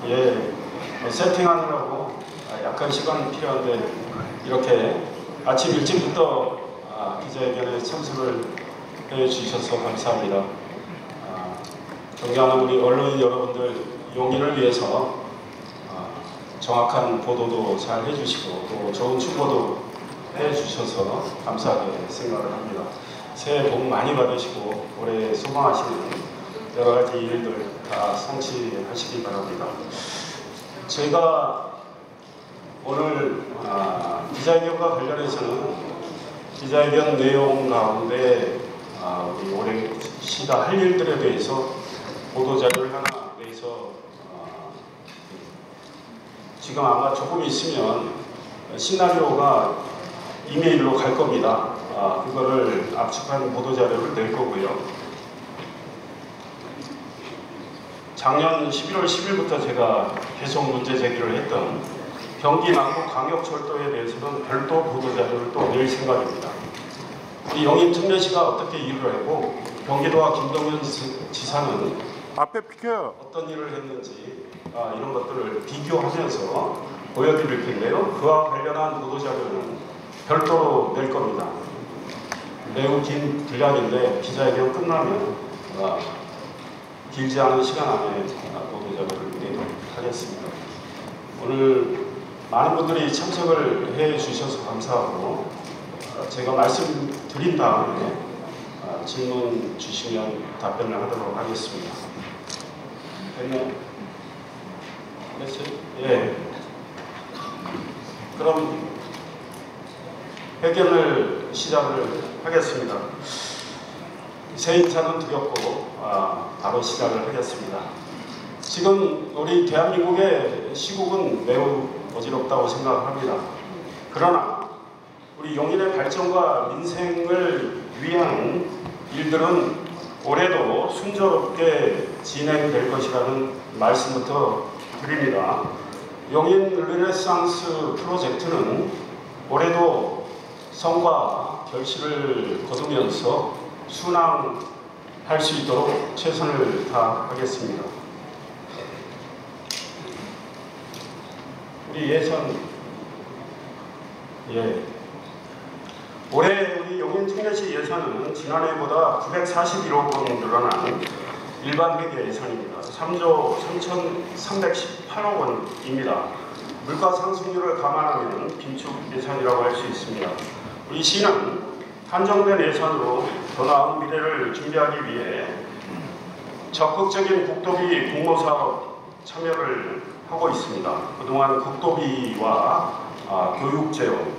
예, 세팅하느라고 약간 시간이 필요한데 이렇게 아침 일찍부터 기자회견에 참석을 해주셔서 감사합니다. 존경하는 우리 언론인 여러분들 용인을 위해서 정확한 보도도 잘 해주시고 또 좋은 충고도 해주셔서 감사하게 생각을 합니다. 새해 복 많이 받으시고 올해 소망하시는 여러 가지 일들 다 성취하시기 바랍니다. 제가 오늘 기자회견과 관련해서는 기자회견 내용 가운데 우리 올해 시가 할 일들에 대해서 보도자료를 하나 내서 지금 아마 조금 있으면 시나리오가 이메일로 갈 겁니다. 그거를 압축한 보도자료를 낼 거고요. 작년 11월 10일부터 제가 계속 문제 제기를 했던 경기 남부 광역철도에 대해서는 별도 보도자료를 또 낼 생각입니다. 우리 영인 특례시가 어떻게 일을 하고 경기도와 김동연 지사는 앞에 비켜요. 어떤 일을 했는지 이런 것들을 비교하면서 보여드릴 텐데요. 그와 관련한 보도자료는 별도로 낼 겁니다. 매우 긴 분량인데 기자회견 끝나면 길지 않은 시간 안에 보도자료를 내도록 하겠습니다. 오늘 많은 분들이 참석을 해 주셔서 감사하고 제가 말씀드린 다음에 질문 주시면 답변을 하도록 하겠습니다. 됐나요? 예. 그럼 회견을 시작을 하겠습니다. 새 인사는 드렸고 바로 시작을 하겠습니다. 지금 우리 대한민국의 시국은 매우 어지럽다고 생각합니다. 그러나 우리 용인의 발전과 민생을 위한 일들은 올해도 순조롭게 진행될 것이라는 말씀부터 드립니다. 용인 르네상스 프로젝트는 올해도 성과 결실을 거두면서 순항할 수 있도록 최선을 다하겠습니다. 우리 예산, 올해 우리 용인 특례시 예산은 지난해보다 941억 원 늘어난 일반 회계 예산입니다. 3조 3,318억 원입니다. 물가 상승률을 감안하면 빈축 예산이라고 할 수 있습니다. 우리 시는 한정된 예산으로 더 나은 미래를 준비하기 위해 적극적인 국도비 공모사업 참여를 하고 있습니다. 그동안 국도비와 교육재원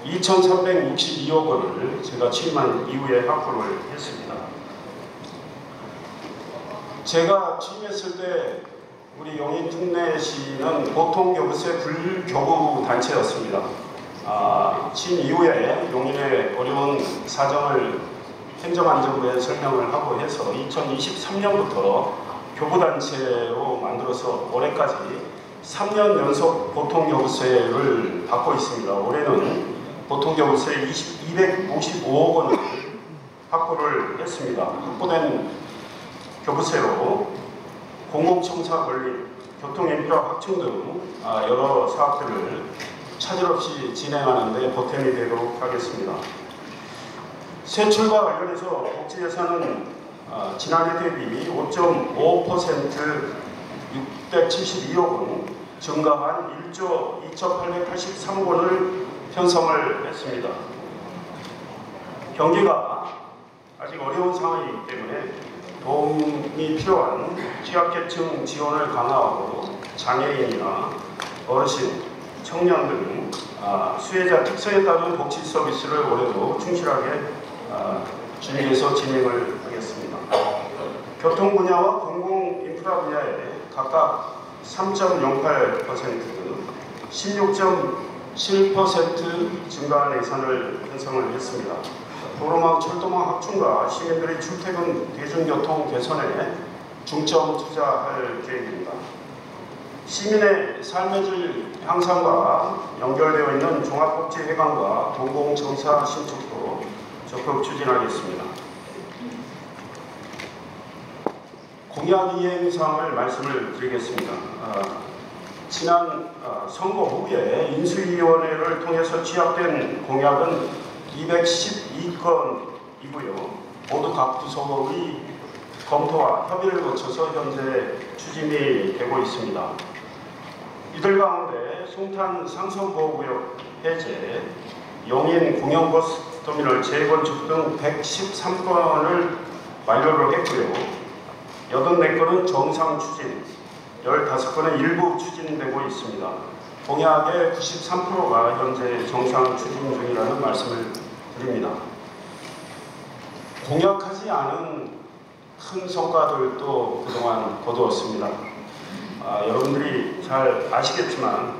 2,362억 원을 제가 취임한 이후에 확보를 했습니다. 제가 취임했을 때 우리 용인 특례시는 보통교부세 불교부 단체였습니다. 취임 이후에 용인의 어려운 사정을 행정안전부에 설명을 하고 해서 2023년부터 교부단체로 만들어서 올해까지 3년 연속 보통교부세를 받고 있습니다. 올해는 보통교부세 255억 원을 확보를 했습니다. 확보된 교부세로 공공청사 건립, 교통인프라 확충 등 여러 사업들을 차질 없이 진행하는 데 보탬이 되도록 하겠습니다. 세출과 관련해서 복지 예산은 지난해 대비 5.5% 672억 원 증가한 1조 2,883억 원을 편성을 했습니다. 경기가 아직 어려운 상황이기 때문에 도움이 필요한 취약계층 지원을 강화하고 장애인이나 어르신, 청년 등 수혜자 특성에 따른 복지 서비스를 올해도 충실하게 준비해서 진행을 하겠습니다. 교통 분야와 공공 인프라 분야에 각각 3.08%, 16.7% 증가한 예산을 편성을 했습니다. 도로망, 철도망 확충과 시민들의 출퇴근 대중교통 개선에 중점 투자할 계획입니다. 시민의 삶의 질 향상과 연결되어 있는 종합복지회관과 공공청사 신축도 적극 추진하겠습니다. 공약 이행사항을 말씀을 드리겠습니다. 지난 선거 후에 인수위원회를 통해서 취합된 공약은 212건이고요. 모두 각 부서의 검토와 협의를 거쳐서 현재 추진이 되고 있습니다. 이들 가운데 송탄 상선보호구역 해제, 용인 공영버스터미널 재건축 등 113건을 완료를 했고요. 84건은 정상 추진, 15건은 일부 추진되고 있습니다. 공약의 93%가 현재 정상 추진 중이라는 말씀을 드립니다. 공약하지 않은 큰 성과들도 그동안 거두었습니다. 여러분들이 잘 아시겠지만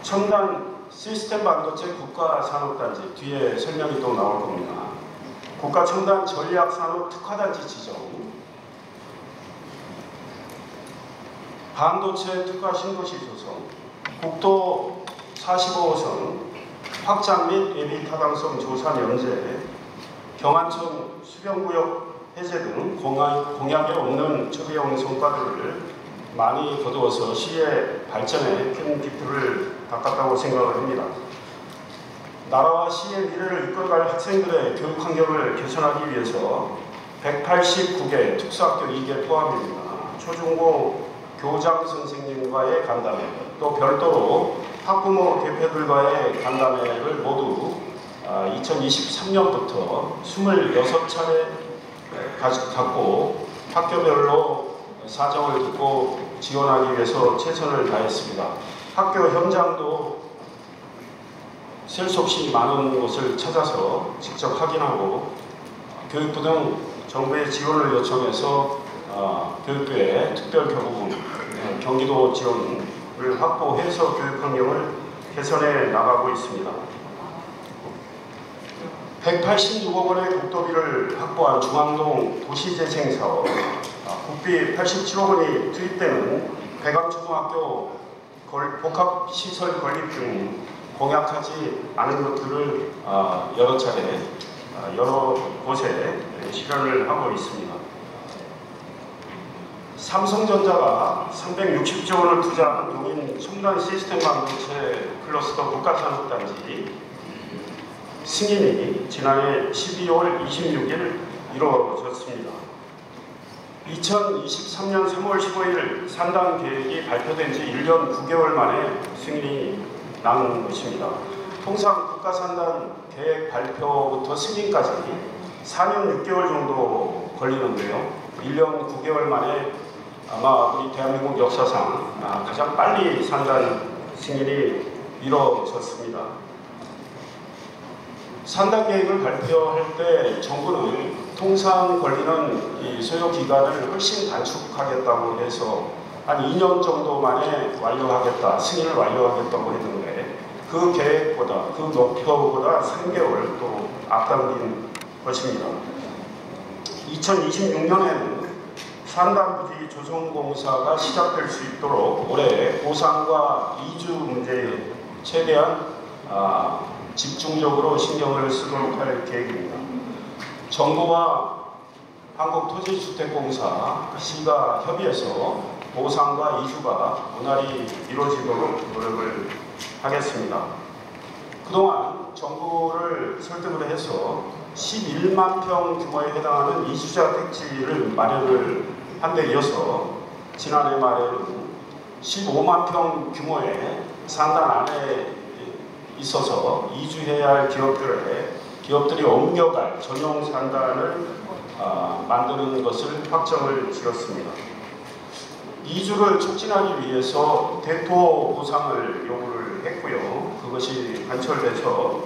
첨단 시스템 반도체 국가산업단지, 뒤에 설명이 또 나올 겁니다. 국가 첨단 전략산업 특화단지 지정, 반도체 특화 신도시 조성, 국도 45호선 확장 및 예비 타당성 조사 면제, 경안청 수변구역 해제 등 공약에 없는 초기형 성과들을 많이 거두어서 시의 발전에 큰 기표를 닦았다고 생각을 합니다. 나라와 시의 미래를 이끌어갈 학생들의 교육 환경을 개선하기 위해서 189개 특수학교 2개 포함입니다. 초중고 교장 선생님과의 간담회, 또 별도로 학부모 대표들과의 간담회를 모두 2023년부터 26차례 갖고 학교별로 사정을 듣고 지원하기 위해서 최선을 다했습니다. 학교 현장도 셀 수 없이 많은 곳을 찾아서 직접 확인하고 교육부 등 정부의 지원을 요청해서 교육부의 특별교부금, 경기도 지원을 확보해서 교육 환경을 개선해 나가고 있습니다. 186억 원의 국도비를 확보한 중앙동 도시재생사업, 국비 87억 원이 투입되는 배강초등학교 복합시설 건립 등 공약하지 않은 것들을 여러 차례 여러 곳에 실현을 하고 있습니다. 삼성전자가 360조 원을 투자한 용인 첨단 시스템 반도체 클러스터 국가산업단지 승인이 지난해 12월 26일 이루어졌습니다. 2023년 3월 15일 산당 계획이 발표된 지 1년 9개월 만에 승인이 난 것입니다. 통상 국가산단 계획 발표부터 승인까지 4년 6개월 정도 걸리는데요. 1년 9개월 만에 아마 우리 대한민국 역사상 가장 빨리 산단 승인이 이루어졌습니다. 산단 계획을 발표할 때 정부는 통상 걸리는 이 소요 기간을 훨씬 단축하겠다고 해서 한 2년 정도 만에 완료하겠다, 승인을 완료하겠다고 했는데 그 계획보다, 그 목표보다 3개월 또 앞당긴 것입니다. 2026년에는 산단부지 조성공사가 시작될 수 있도록 올해 보상과 이주 문제에 최대한 집중적으로 신경을 쓰도록 할 계획입니다. 정부와 한국토지주택공사, 시가 협의해서 보상과 이주가 원활히 이루어지도록 노력을 하겠습니다. 그동안 정부를 설득을 해서 11만 평 규모에 해당하는 이주자 택지를 마련을 한 데 이어서 지난해 말에는 15만 평 규모의 산단 안에 있어서 이주해야 할 기업들이 옮겨갈 전용 산단을 만드는 것을 확정을 지었습니다. 이주를 촉진하기 위해서 대토 보상을 요구를 했고요. 그것이 관철돼서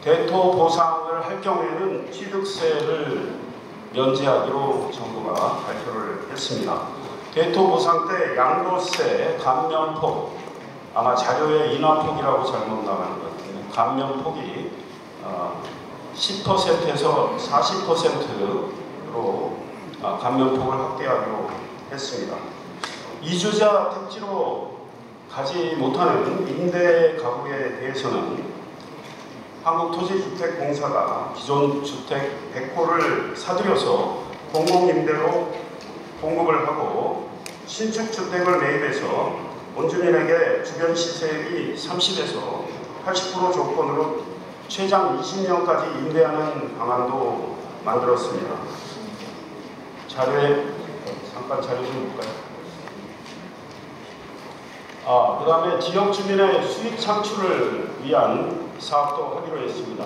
대토 보상을 할 경우에는 취득세를 면제하기로 정부가 발표를 했습니다. 대토 보상 때 양도세 감면폭, 아마 자료에 인하폭이라고 잘못 나가는 것 같은데 감면폭이 10%에서 40%로 감면폭을 확대하기로 했습니다. 이주자 택지로 가지 못하는 임대 가구에 대해서는 한국토지주택공사가 기존 주택 100호를 사들여서 공공임대로 공급을 하고 신축 주택을 매입해서 원주민에게 주변 시세율이 30에서 80% 조건으로 최장 20년까지 임대하는 방안도 만들었습니다. 자료에 잠깐 자료 좀 볼까요? 그 다음에 지역 주민의 수익 창출을 위한 사업도 하기로 했습니다.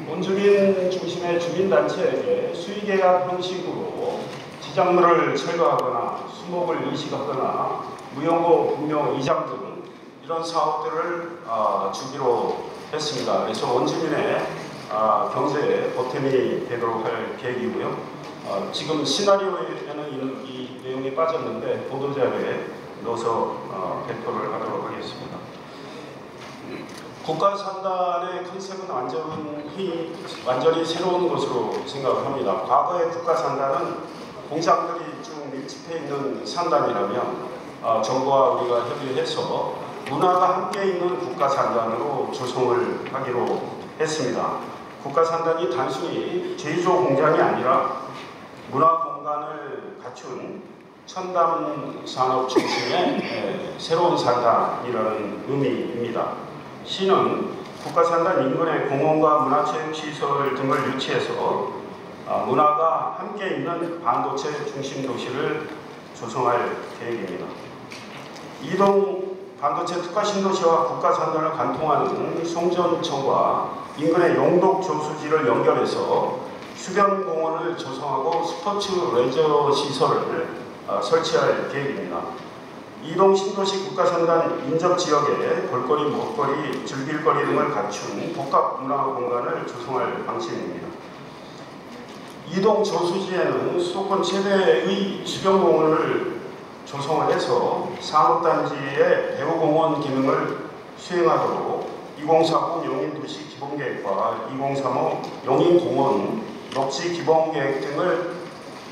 원주민 중심의 주민단체에게 수의계약 형식으로 지작물을 철거하거나 수목을 이식하거나 무연고 분묘 이장 등 이런 사업들을 주기로 했습니다. 그래서 원주민의 경제에 보탬이 되도록 할 계획이고요. 지금 시나리오에는 이 내용이 빠졌는데 보도자료에 넣어서 발표를 하도록 하겠습니다. 국가산단의 컨셉은 완전히 새로운 것으로 생각을 합니다. 과거의 국가산단은 공장들이 쭉 밀집해 있는 산단이라면 정부와 우리가 협의해서 문화가 함께 있는 국가산단으로 조성을 하기로 했습니다. 국가산단이 단순히 제조 공장이 아니라 문화 공간을 갖춘 첨단 산업 중심의 새로운 산단이라는 의미입니다. 시는 국가산단 인근의 공원과 문화체육시설 등을 유치해서 문화가 함께 있는 반도체 중심 도시를 조성할 계획입니다. 이동 반도체 특화 신도시와 국가산단을 관통하는 송전천과 인근의 용독 조수지를 연결해서 주변 공원을 조성하고 스포츠 레저 시설을 설치할 계획입니다. 이동 신도시 국가산단 인접지역에 볼거리, 먹거리, 즐길거리 등을 갖춘 복합 문화 공간을 조성할 방침입니다. 이동 저수지에는 수도권 최대의 주변공원을 조성을 해서 산업단지의 배후공원 기능을 수행하도록 2040 용인도시 기본계획과 2035 용인공원 녹지 기본계획 등을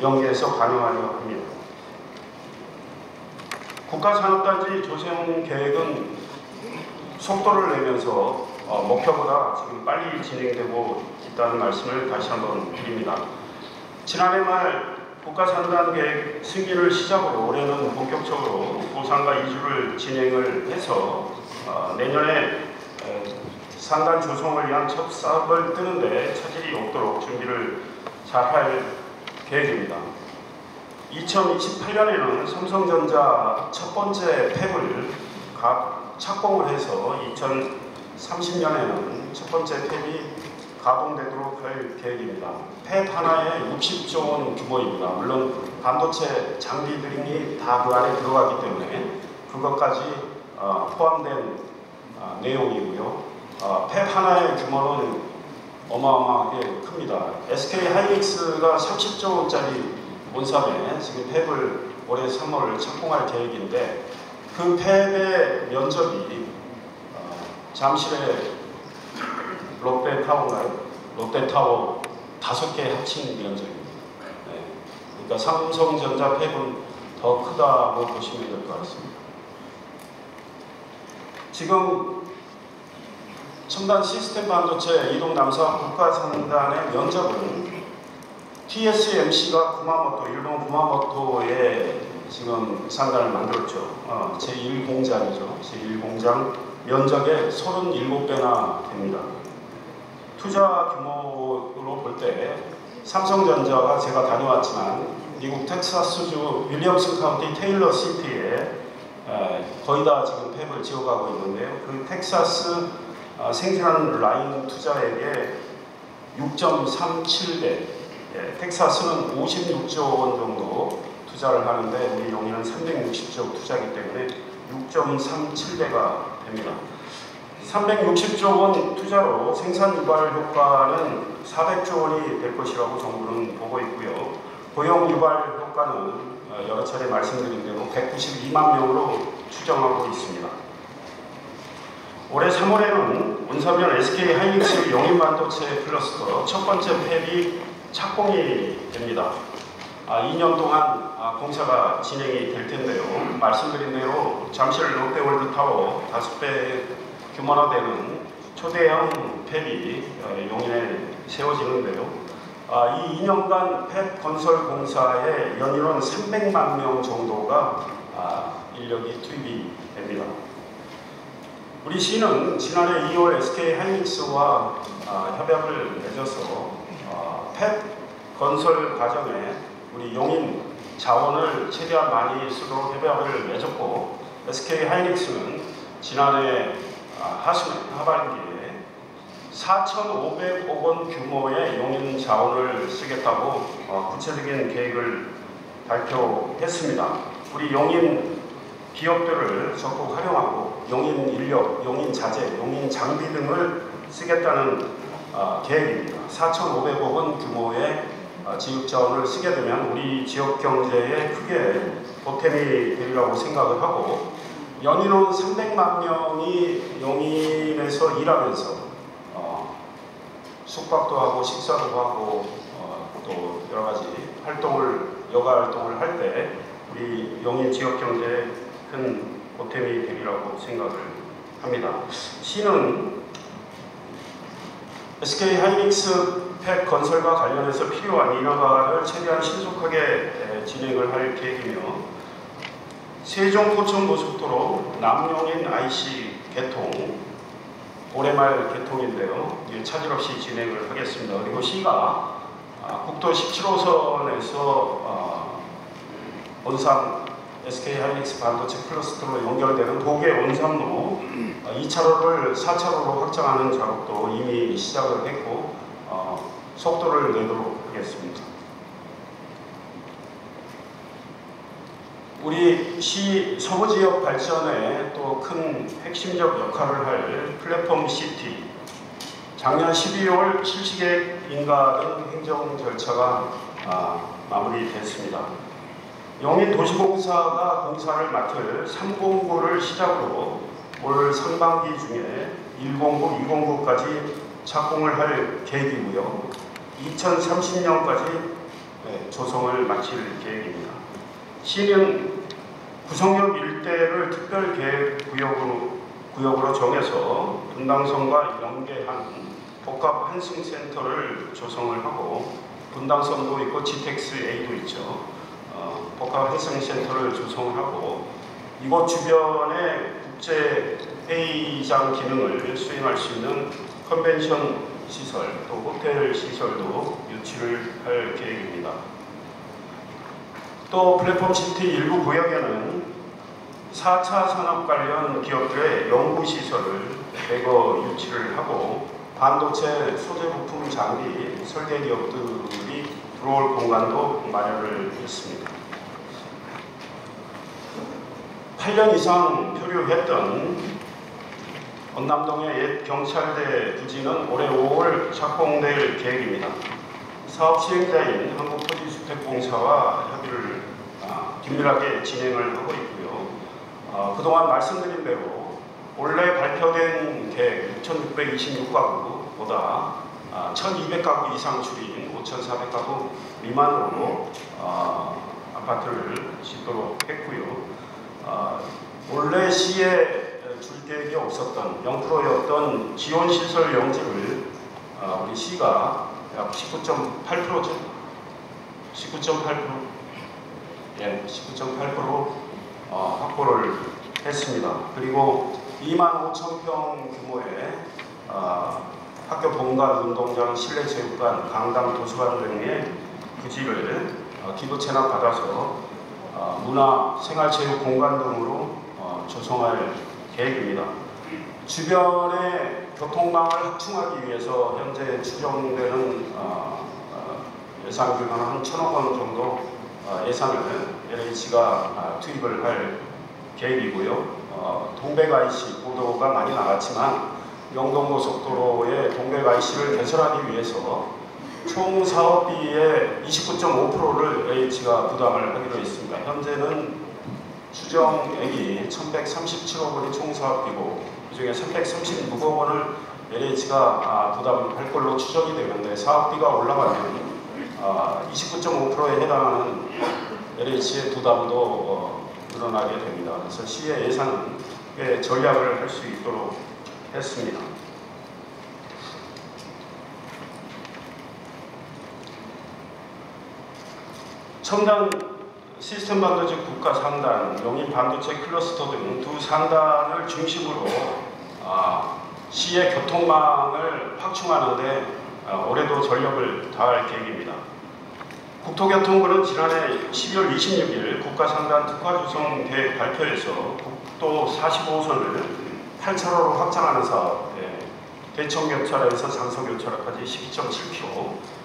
연계해서 반영하려 합니다. 국가산업단지 조성 계획은 속도를 내면서 목표보다 지금 빨리 진행되고 있다는 말씀을 다시 한번 드립니다. 지난해 말 국가산단 계획 승인을 시작으로 올해는 본격적으로 보상과 이주를 진행을 해서 내년에 산단 조성을 위한 첫 사업을 뜨는데 차질이 없도록 준비를 잘 할 계획입니다. 2028년에는 삼성전자 첫 번째 팹을 착공을 해서 2030년에는 첫 번째 팹이 가동되도록 할 계획입니다. 팹 하나에 60조 원 규모입니다. 물론 반도체 장비들이 다 그 안에 들어가기 때문에 그것까지 포함된 내용이고요. 팹 하나의 규모는 어마어마하게 큽니다. SK 하이닉스가 30조 원짜리 본사에 지금 팹을 올해 3월 착공할 계획인데 그 팹의 면적이 잠실의 롯데타워인가요? 롯데타워 5개 합친 면적입니다. 네. 그러니까 삼성전자 팹은 더 크다고 보시면 될 것 같습니다. 지금 첨단 시스템 반도체 이동 남사 국가산단의 면적은 TSMC가 구마모토, 일본 구마모토에 지금 산단을 만들었죠. 제1공장이죠. 제1공장 면적의 37배나 됩니다. 투자 규모로 볼 때 삼성전자가 제가 다녀왔지만 미국 텍사스주 윌리엄슨 카운티 테일러 시티에 거의 다 지금 팹을 지어가고 있는데요. 그 텍사스 생산 라인 투자액의 6.37배, 텍사스는 56조 원 정도 투자를 하는데 우리 용인은 360조 투자이기 때문에 6.37배가 됩니다. 360조 원 투자로 생산 유발 효과는 400조 원이 될 것이라고 정부는 보고 있고요. 고용 유발 효과는 여러 차례 말씀드린 대로 192만 명으로 추정하고 있습니다. 올해 3월에는 원산면 SK 하이닉스 용인반도체 클러스터 첫 번째 팹이 착공이 됩니다. 2년 동안 공사가 진행이 될 텐데요. 말씀드린 대로 잠실 롯데월드타워 5배 규모나 되는 초대형 팹이 용인에 세워지는데요. 이 2년간 펫 건설공사의 연인원 300만 명 정도가 인력이 투입이 됩니다. 우리 시는 지난해 2월 SK 하이닉스와 협약을 맺어서 펫 건설 과정에 우리 용인 자원을 최대한 많이 쓰도록 협약을 맺었고, SK 하이닉스는 지난해 하반기에 4,500억 원 규모의 용인 자원을 쓰겠다고 구체적인 계획을 발표했습니다. 우리 용인 기업들을 적극 활용하고 용인 인력, 용인 자재, 용인 장비 등을 쓰겠다는 계획입니다. 4,500억 원 규모의 지역 자원을 쓰게 되면 우리 지역 경제에 크게 보탬이 되리라고 생각을 하고, 연인원 300만 명이 용인에서 일하면서 숙박도 하고 식사도 하고 또 여러 가지 여가 활동을 할 때 우리 용인 지역 경제에 큰 보탬이 되리라고 생각을 합니다. 시는 SK 하이닉스 팩 건설과 관련해서 필요한 인허가를 최대한 신속하게 진행을 할 계획이며, 세종 포천 고속도로 남용인 IC 개통 올해 말 개통인데요, 차질 없이 진행을 하겠습니다. 그리고 시가 국도 17호선에서 원산 SK 하이닉스 반도체 클러스터로 연결되는 도계 원삼로 2차로를 4차로로 확장하는 작업도 이미 시작을 했고 속도를 내도록 하겠습니다. 우리 시 서부지역 발전에 또 큰 핵심적 역할을 할 플랫폼 시티, 작년 12월 실시계획 인가 등 행정 절차가 마무리됐습니다. 용인 도시공사가 공사를 맡을 3공구를 시작으로 올 상반기 중에 1공구, 2공구까지 착공을 할 계획이고요. 2030년까지 조성을 마칠 계획입니다. 시는 구성역 일대를 특별계획구역으로 정해서 분당선과 연계한 복합 환승센터를 조성을 하고, 분당선도 있고 GTX-A도 있죠. 복합 환승센터를 조성하고, 이곳 주변에 국제회의장 기능을 수행할 수 있는 컨벤션 시설, 또 호텔 시설도 유치를 할 계획입니다. 또 플랫폼 시티 일부 구역에는 4차 산업 관련 기업들의 연구시설을 대거 유치를 하고, 반도체 소재 부품 장비 설계 기업들이 들어올 공간도 마련을 했습니다. 8년 이상 표류했던 언남동의 옛 경찰대 부지는 올해 5월 착공될 계획입니다. 사업 시행자인 한국토지주택공사와 협의를 긴밀하게 진행을 하고 있고요. 그동안 말씀드린 대로 원래 발표된 계획 6,626가구보다 1,200가구 이상 줄인 5,400가구 미만으로 아파트를 짓도록 했고요. 원래 시에 줄 계획이 없었던 0%였던 지원시설 용지를 우리 시가 약 19.8%죠. 19.8% 확보를 했습니다. 그리고 25,000평 규모의 학교 본관, 운동장, 실내 체육관, 강당, 도서관 등의 부지를 기부 체납받아서 문화, 생활체육 공간 등으로 조성할 계획입니다. 주변의 교통망을 확충하기 위해서 현재 추정되는 예산 규모는 한 1,000억 원 정도 예산을 LH가 투입을 할 계획이고요. 동백 IC 보도가 많이 나갔지만 영동고속도로의 동백 IC를 개설하기 위해서 총 사업비의 29.5%를 LH가 부담을 하기로 했습니다. 현재는 추정액이 1,137억 원이 총 사업비고, 그중에 336억 원을 LH가 부담할 걸로 추정이 되는데, 사업비가 올라가면 29.5%에 해당하는 LH의 부담도 늘어나게 됩니다. 그래서 시의 예산은 꽤 전략을 할 수 있도록 했습니다. 첨단 시스템 반도체 국가 상단, 용인 반도체 클러스터 등 두 상단을 중심으로 시의 교통망을 확충하는 데 올해도 전력을 다할 계획입니다. 국토교통부는 지난해 12월 26일 국가상단 특화조성 계획 발표에서 국도 45호선을 8차로로 확장하는 사업, 대청교차로에서 장서교차로까지 12.7km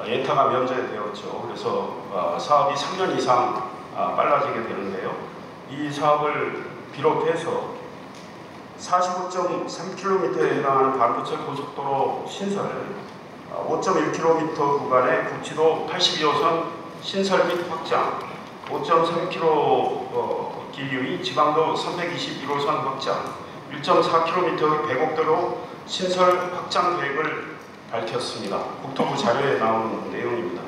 예타가 면제되었죠. 그래서 사업이 3년 이상 빨라지게 되는데요. 이 사업을 비롯해서 45.3km에 해당하는 반도체 고속도로 신설, 5.1km 구간의 국지도 82호선 신설 및 확장, 5.3km 길이의 지방도 321호선 확장, 1.4km의 배곡도로 신설 확장 계획을 밝혔습니다. 국토부 자료에 나온 내용입니다.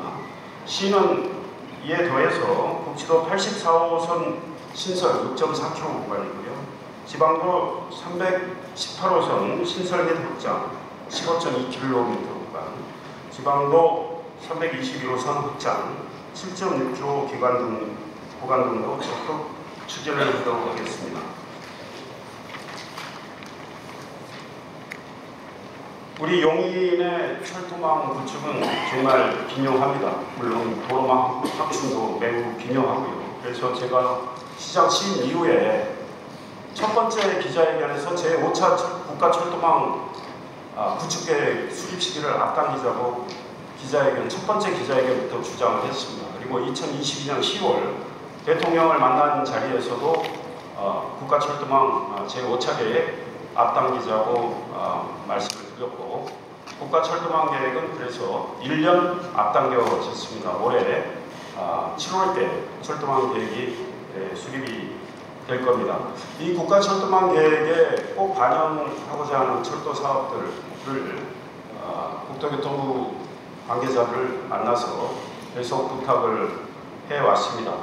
시는 이에 더해서 국지도 84호선 신설 6.4km 구간이고요. 지방도 318호선 신설 및 확장 15.2km 구간, 지방도 321호선 확장 7.6km 구간 등도 적극 추진을 하도록 하겠습니다. 우리 용인의 철도망 구축은 정말 기묘합니다. 물론 도로망 확충도 매우 기묘하고요. 그래서 제가 시장 취임 이후에 첫 번째 기자회견에서 제5차 국가철도망 구축계획 수립 시기를 앞당기자고 첫 번째 기자회견부터 주장을 했습니다. 그리고 2022년 10월 대통령을 만난 자리에서도 국가철도망 제5차 계획 앞당기자고 말씀을 드렸고, 국가철도망 계획은 그래서 1년 앞당겨졌습니다. 올해 7월 때 철도망 계획이 수립이 될 겁니다. 이 국가철도망 계획에 꼭 반영하고자 하는 철도 사업들을 국토교통부 관계자들을 만나서 계속 부탁을 해왔습니다.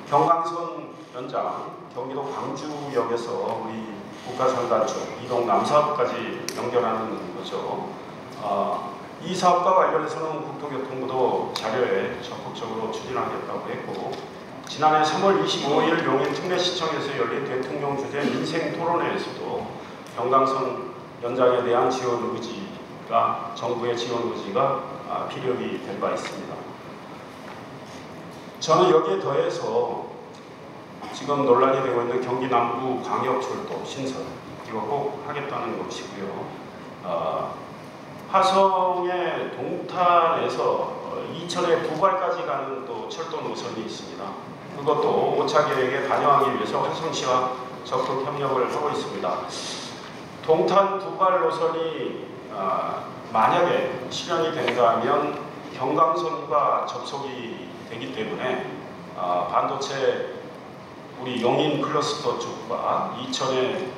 경강선 연장, 경기도 광주역에서 우리 국가상단 쪽 이동 남사업까지 연결하는 거죠. 이 사업과 관련해서는 국토교통부도 자료에 적극적으로 추진하겠다고 했고, 지난해 3월 25일 용인 특례시청에서 열린 대통령 주재 민생 토론회에서도 경강선 연장에 대한 지원 의지가, 정부의 지원 의지가 피력이 된 바 있습니다. 저는 여기에 더해서 지금 논란이 되고 있는 경기 남부 광역철도 신설, 이거 꼭 하겠다는 것이고요. 화성의 동탄에서 이천의 부발까지 가는 또 철도 노선이 있습니다. 그것도 5차 계획에 반영하기 위해서 화성시와 적극 협력을 하고 있습니다. 동탄 부발 노선이 만약에 실현이 된다면 경강선과 접속이 되기 때문에 반도체 우리 용인 클러스터 쪽과 이천의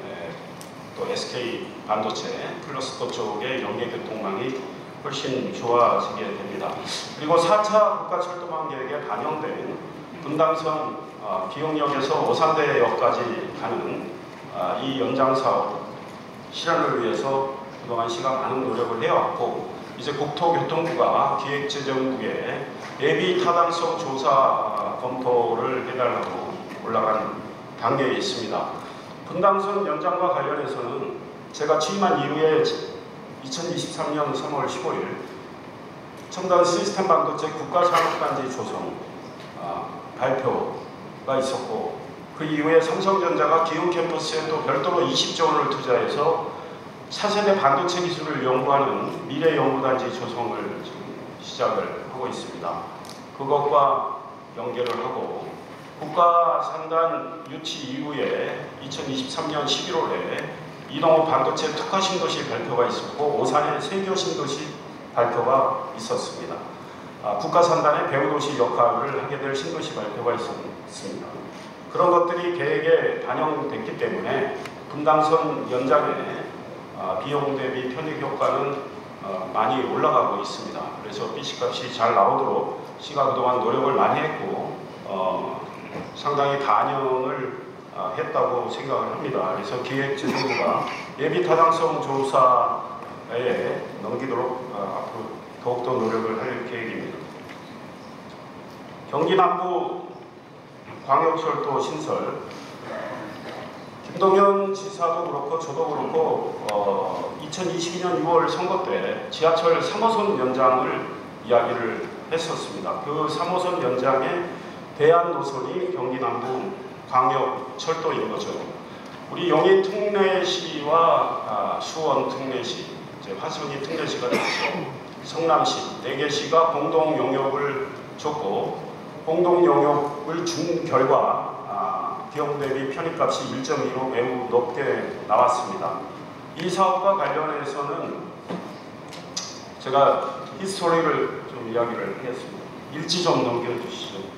또 SK 반도체 클러스터 쪽의 연계교통망이 훨씬 좋아지게 됩니다. 그리고 4차 국가철도망 계획에 반영된 분당선 기흥역에서 오산대역까지 가는 이 연장사업 실현을 위해서 그동안 시가 많은 노력을 해왔고, 이제 국토교통부가 기획재정부에 예비 타당성 조사 검토를 해달라고 올라간 단계에 있습니다. 분당선 연장과 관련해서는 제가 취임한 이후에 2023년 3월 15일 첨단 시스템 반도체 국가산업단지 조성 발표가 있었고, 그 이후에 삼성전자가 기흥 캠퍼스에 또 별도로 20조 원을 투자해서 차세대 반도체 기술을 연구하는 미래연구단지 조성을 지금 시작을 하고 있습니다. 그것과 연계를 하고, 국가상단 유치 이후에 2023년 11월에 이동호 반도체 특화 신도시 발표가 있었고, 오산의 세교 신도시 발표가 있었습니다. 국가상단의 배후도시 역할을 하게 될 신도시 발표가 있었습니다. 그런 것들이 계획에 반영됐기 때문에 분당선 연장에 비용 대비 편익 효과는 많이 올라가고 있습니다. 그래서 BC값이 잘 나오도록 시가 그동안 노력을 많이 했고 상당히 반영을 했다고 생각을 합니다. 그래서 기획재정부가 예비 타당성 조사에 넘기도록 앞으로 더욱더 노력을 할 계획입니다. 경기 남부 광역철도 신설, 김동연 지사도 그렇고 저도 그렇고 2022년 6월 선거 때 지하철 3호선 연장을 이야기를 했었습니다. 그 3호선 연장의 대안 노선이 경기 남부 광역철도인 거죠. 우리 용인 특례시와 수원 특례시, 이제 화성이 특례시가 됐죠. 성남시 4개시가 공동 용역을 줬고, 공동 용역을 준 결과 비용 대비 편입값이 1.2로 매우 높게 나왔습니다. 이 사업과 관련해서는 제가 히스토리를 좀 이야기를 하겠습니다. 일지 좀 넘겨주시죠.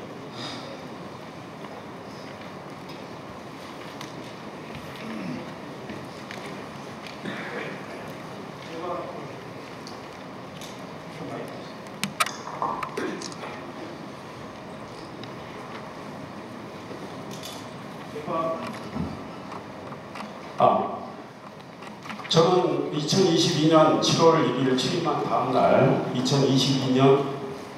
저는 2022년 7월 1일 취임한 다음날 2022년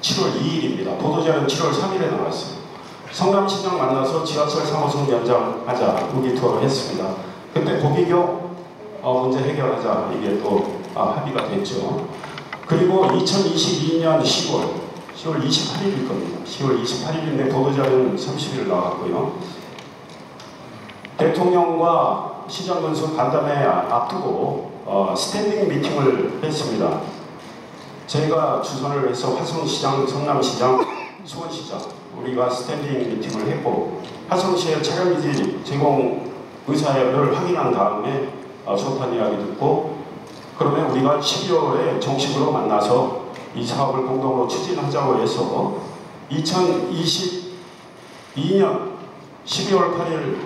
7월 2일입니다. 보도자료는 7월 3일에 나왔어요. 성남시장 만나서 지하철 3호선 연장하자 의기투합을 했습니다. 그때 고기교 문제 해결하자 이게 또 합의가 됐죠. 그리고 2022년 10월 28일일 겁니다. 10월 28일인데 보도자료는 30일 나왔고요. 대통령과 시장 군수 간담회 앞두고 스탠딩 미팅을 했습니다. 저희가 주선을 해서 화성시장, 성남시장, 수원시장 우리가 스탠딩 미팅을 했고, 화성시의 촬영기지 제공 의사를 확인한 다음에 조판 이야기 듣고, 그러면 우리가 12월에 정식으로 만나서 이 사업을 공동으로 추진하자고 해서 2022년 12월 8일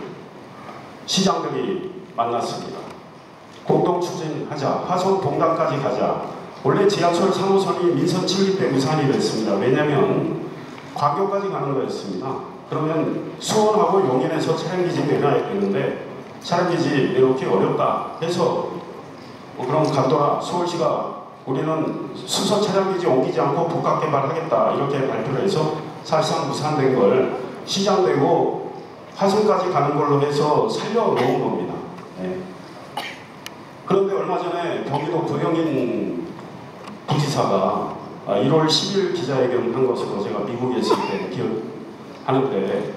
시장들이 만났습니다. 공동 추진하자, 화성 동단까지 가자. 원래 지하철 3호선이 민선 7기 때 무산이 됐습니다. 왜냐하면 광교까지 가는 거였습니다. 그러면 수원하고 용인에서 차량기지 내놔야 되는데 차량기지 내놓기 어렵다 해서 그럼 간도라 서울시가 우리는 수서 차량기지 옮기지 않고 복합 개발하겠다 이렇게 발표를 해서 사실상 무산된 걸 시장되고 화성까지 가는 걸로 해서 살려놓은 겁니다. 네. 그런데 얼마 전에 경기도 고영인 부지사가 1월 10일 기자회견 한 것으로 제가 미국에 있을 때 기억하는데,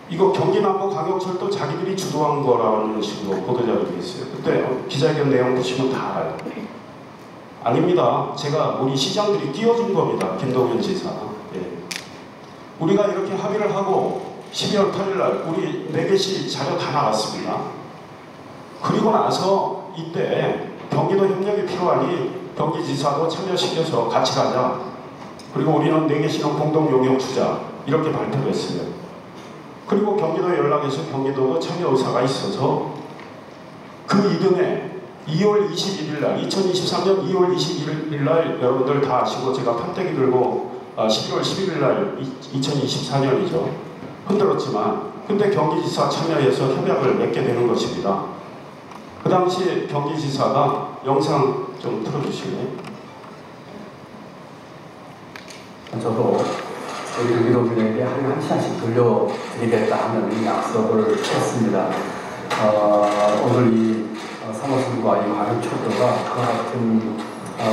이거 경기 남부 광역철도 자기들이 주도한 거라는 식으로 보도자료가 있어요. 그때 기자회견 내용 보시면 다 알아요. 아닙니다. 제가 우리 시장들이 끼워준 겁니다. 김동연 지사. 예. 우리가 이렇게 합의를 하고 12월 8일날 우리 4개시 자료 다 나왔습니다. 그리고 나서 이때 경기도 협력이 필요하니 경기지사도 참여시켜서 같이 가자. 그리고 우리는 4개시는 공동 용역 주자. 이렇게 발표를 했습니다. 그리고 경기도 연락해서 경기도도 참여 의사가 있어서 그 이듬해 2월 21일 날 2023년 2월 21일 날 여러분들 다 아시고 제가 판때기 들고 11월 11일 날 2024년이죠. 흔들었지만 근데 경기지사 참여해서 협약을 맺게 되는 것입니다. 그 당시 경기지사가 영상 좀 틀어주실래요? 저도 우리 경기도민에게 하루에 1시간씩 돌려드리겠다 하는 약속을 했습니다. 오늘 이 3호선과 이 광역철도가 그와 같은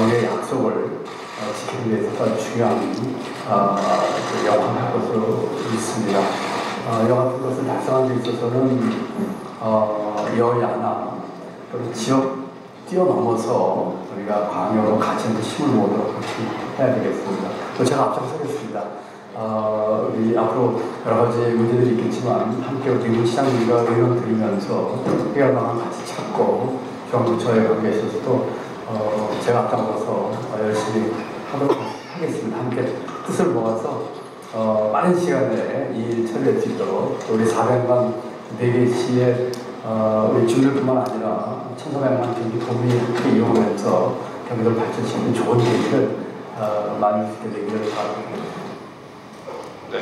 우리의 약속을 지키기 위해서 아주 중요한 역할을 할 것으로 믿습니다. 이와 같은 것을 달성하는 데 있어서는 여야나 또는 지역 뛰어넘어서 우리가 광역으로 같이 힘을 모으도록 해야 되겠습니다. 또 제가 앞장서겠습니다. 우리 앞으로 여러 가지 문제들이 있겠지만 함께 우리 시장님과 의논 드리면서 해결 방안 같이 찾고 중앙부처의 관계에 있어서도 제가 앞장서서 열심히 하도록 하겠습니다. 함께 뜻을 모아서 빠른 시간 내에 이 일 처리할 수 있도록 우리 400만 4개시의 우리 주민뿐만 아니라 1,400만 경기도민이 함께 이용하면서 경기도를 발전시키는 좋은 계기를 만들 수 있게 되기를 바랍니다. 네.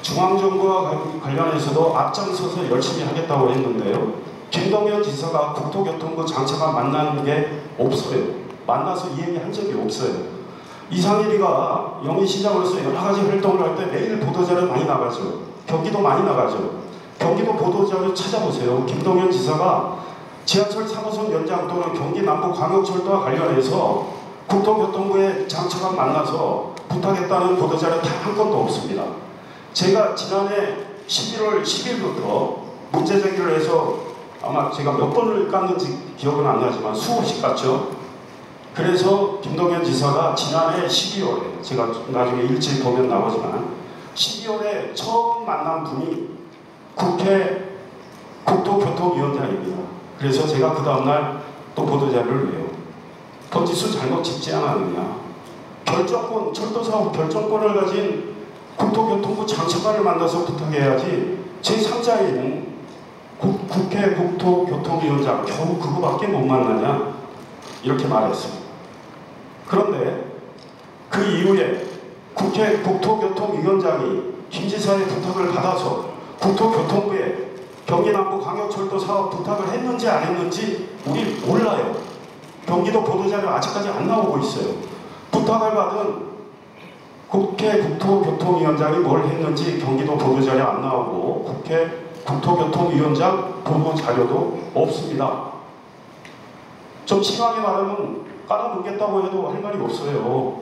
중앙정부와 관련해서도 앞장서서 열심히 하겠다고 했는데요. 김동연 지사가 국토교통부 장차관 만나는 게 없어요. 만나서 이야기한 적이 없어요. 이상일이가 영희시장으로서 여러 가지 활동을 할 때 매일 보도자료 많이 나가죠. 경기도 많이 나가죠. 경기도 보도자료 찾아보세요. 김동연 지사가 지하철 3호선 연장 또는 경기 남부광역철도와 관련해서 국토교통부의 장차관 만나서 부탁했다는 보도자료 단 한 건도 없습니다. 제가 지난해 11월 10일부터 문제 제기를 해서 아마 제가 몇 번을 깠는지 기억은 안 나지만 수없이 깠죠. 그래서 김동연 지사가 지난해 12월에 제가 나중에 일찍 보면 나오지만 12월에 처음 만난 분이 국회 국토교통위원장입니다. 그래서 제가 그 다음날 또 보도자료를 내요. 거짓수 잘못 짓지 않았느냐. 결정권, 철도사업 결정권을 가진 국토교통부 장차관을 만나서 부탁해야지 제3자인 국회 국토교통위원장 겨우 그거밖에 못 만나냐 이렇게 말했습니다. 그런데 그 이후에 국회 국토교통위원장이 김 지사의 부탁을 받아서 국토교통부에 경기남부광역철도 사업 부탁을 했는지 안 했는지 우리 몰라요. 경기도 보도자료 아직까지 안 나오고 있어요. 부탁을 받은 국회 국토교통위원장이 뭘 했는지 경기도 보도자료 안 나오고 국회 국토교통위원장 보도자료도 없습니다. 좀 심하게 말하면 깔아놓겠다고 해도 할 말이 없어요.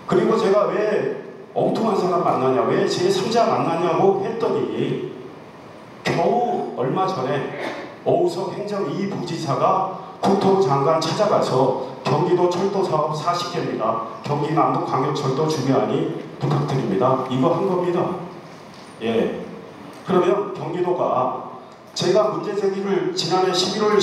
그리고 제가 왜 엉뚱한 사람 만나냐, 왜 제3자 만나냐고 했더니 겨우 얼마 전에 오우석 행정 2부지사가 국토부 장관 찾아가서 경기도 철도 사업 40개입니다. 경기 남부 광역철도 중요하니 부탁드립니다. 이거 한 겁니다. 예. 그러면 경기도가 제가 문제 제기를 지난해 11월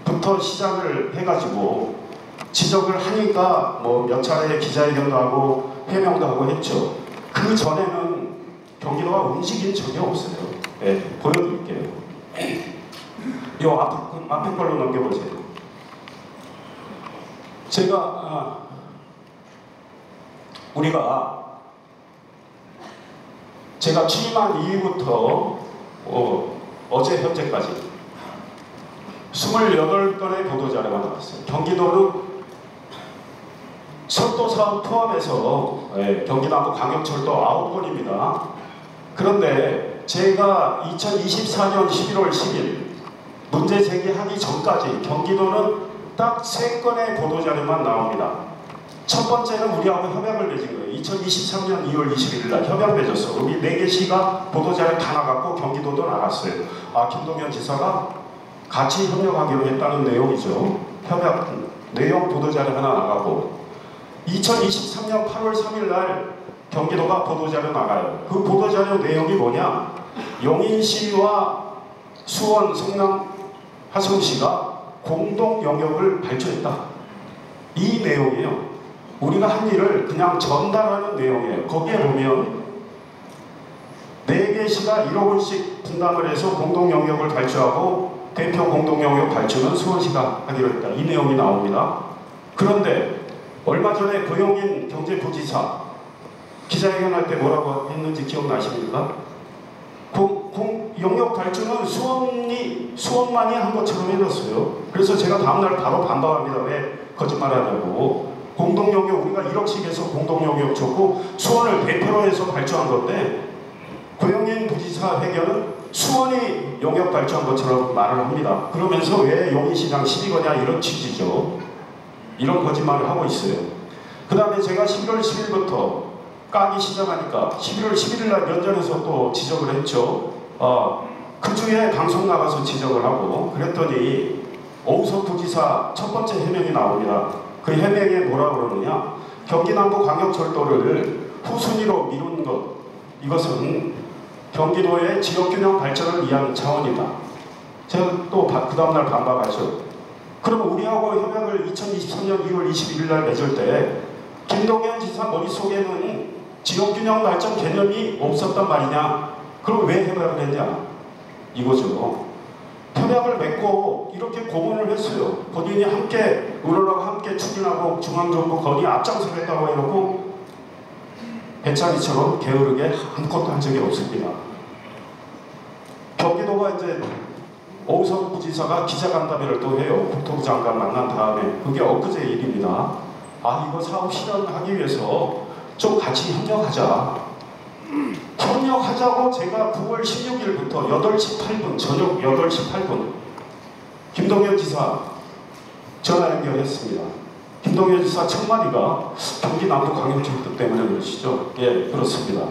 10일부터 시작을 해가지고 지적을 하니까 뭐 몇 차례 기자회견도 하고 해명도 하고 했죠. 그 전에는 경기도가 움직인 적이 없어요. 예, 보여드릴게요. 이 앞에 걸로 넘겨보세요. 제가 취임한 이후부터 어제 현재까지 28건의 보도자료가 나왔어요. 경기도는 철도 사업 포함해서 경기남부 광역철도 9건입니다. 그런데 제가 2024년 11월 10일 문제 제기하기 전까지 경기도는 딱 3건의 보도자료만 나옵니다. 첫 번째는 우리하고 협약을 맺은 거예요. 2023년 2월 21일 날 협약 맺었어. 우리 4개 시가 보도자료 다 나갔고 경기도도 나갔어요. 김동연 지사가 같이 협력하기로 했다는 내용이죠. 협약 내용 보도자료 하나 나가고 2023년 8월 3일 날 경기도가 보도자료 나가요. 그 보도자료 내용이 뭐냐? 용인시와 수원, 성남, 화성시가 공동 영역을 발주했다. 이 내용이에요. 우리가 한 일을 그냥 전달하는 내용이에요. 거기에 보면 4개 시가 1억 원씩 분담을 해서 공동 영역을 발주하고 대표 공동 영역 발주는 수원시가 하기로 했다. 이 내용이 나옵니다. 그런데 얼마 전에 고영인 경제부지사 기자회견할 때 뭐라고 했는지 기억나십니까? 영역 발주는 수원만이 한 것처럼 해놨어요. 그래서 제가 다음날 바로 반박합니다. 왜 거짓말하냐고. 공동영역 우리가 1억씩 해서 공동영역 줬고 수원을 대표로 해서 발주한 건데 고영인 부지사 회견은 수원이 영역 발주한 것처럼 말을 합니다. 그러면서 왜 용인시장 시비거냐 이런 취지죠. 이런 거짓말을 하고 있어요. 그 다음에 제가 11월 10일부터 까기 시작하니까 11월 11일 날 면전에서 또 지적을 했죠. 그 중에 방송 나가서 지적을 하고 그랬더니 오우석 부지사 첫 번째 해명이 나옵니다. 그 해명에 뭐라 그러느냐? 경기남부 광역철도를 후순위로 미룬 것, 이것은 경기도의 지역균형 발전을 위한 차원이다. 제가 또 그 다음날 반박하죠. 그럼 우리하고 협약을 2023년 2월 21일 날 맺을 때 김동연 지사 머릿속에는 지역균형 발전 개념이 없었단 말이냐? 그럼 왜 협약을 했냐? 이거죠. 협약을 맺고 이렇게 고문을 했어요. 본인이 함께 의논하고 함께 추진하고 중앙정부 건의 앞장서 했다고 해놓고 배차기처럼 게으르게 아무것도 한 적이 없습니다. 경기도가 이제 오우석 부지사가 기자간담회를 또 해요. 국토부 장관 만난 다음에. 그게 엊그제 일입니다. 아, 이거 사업 실현하기 위해서 좀 같이 협력하자. 협력하자고 제가 9월 16일부터 8시 8분, 저녁 8시 8분, 김동연 지사 전화 연결했습니다. 김동연 지사 첫마디가 경기 남부광역철도 때문에 그러시죠? 예, 그렇습니다.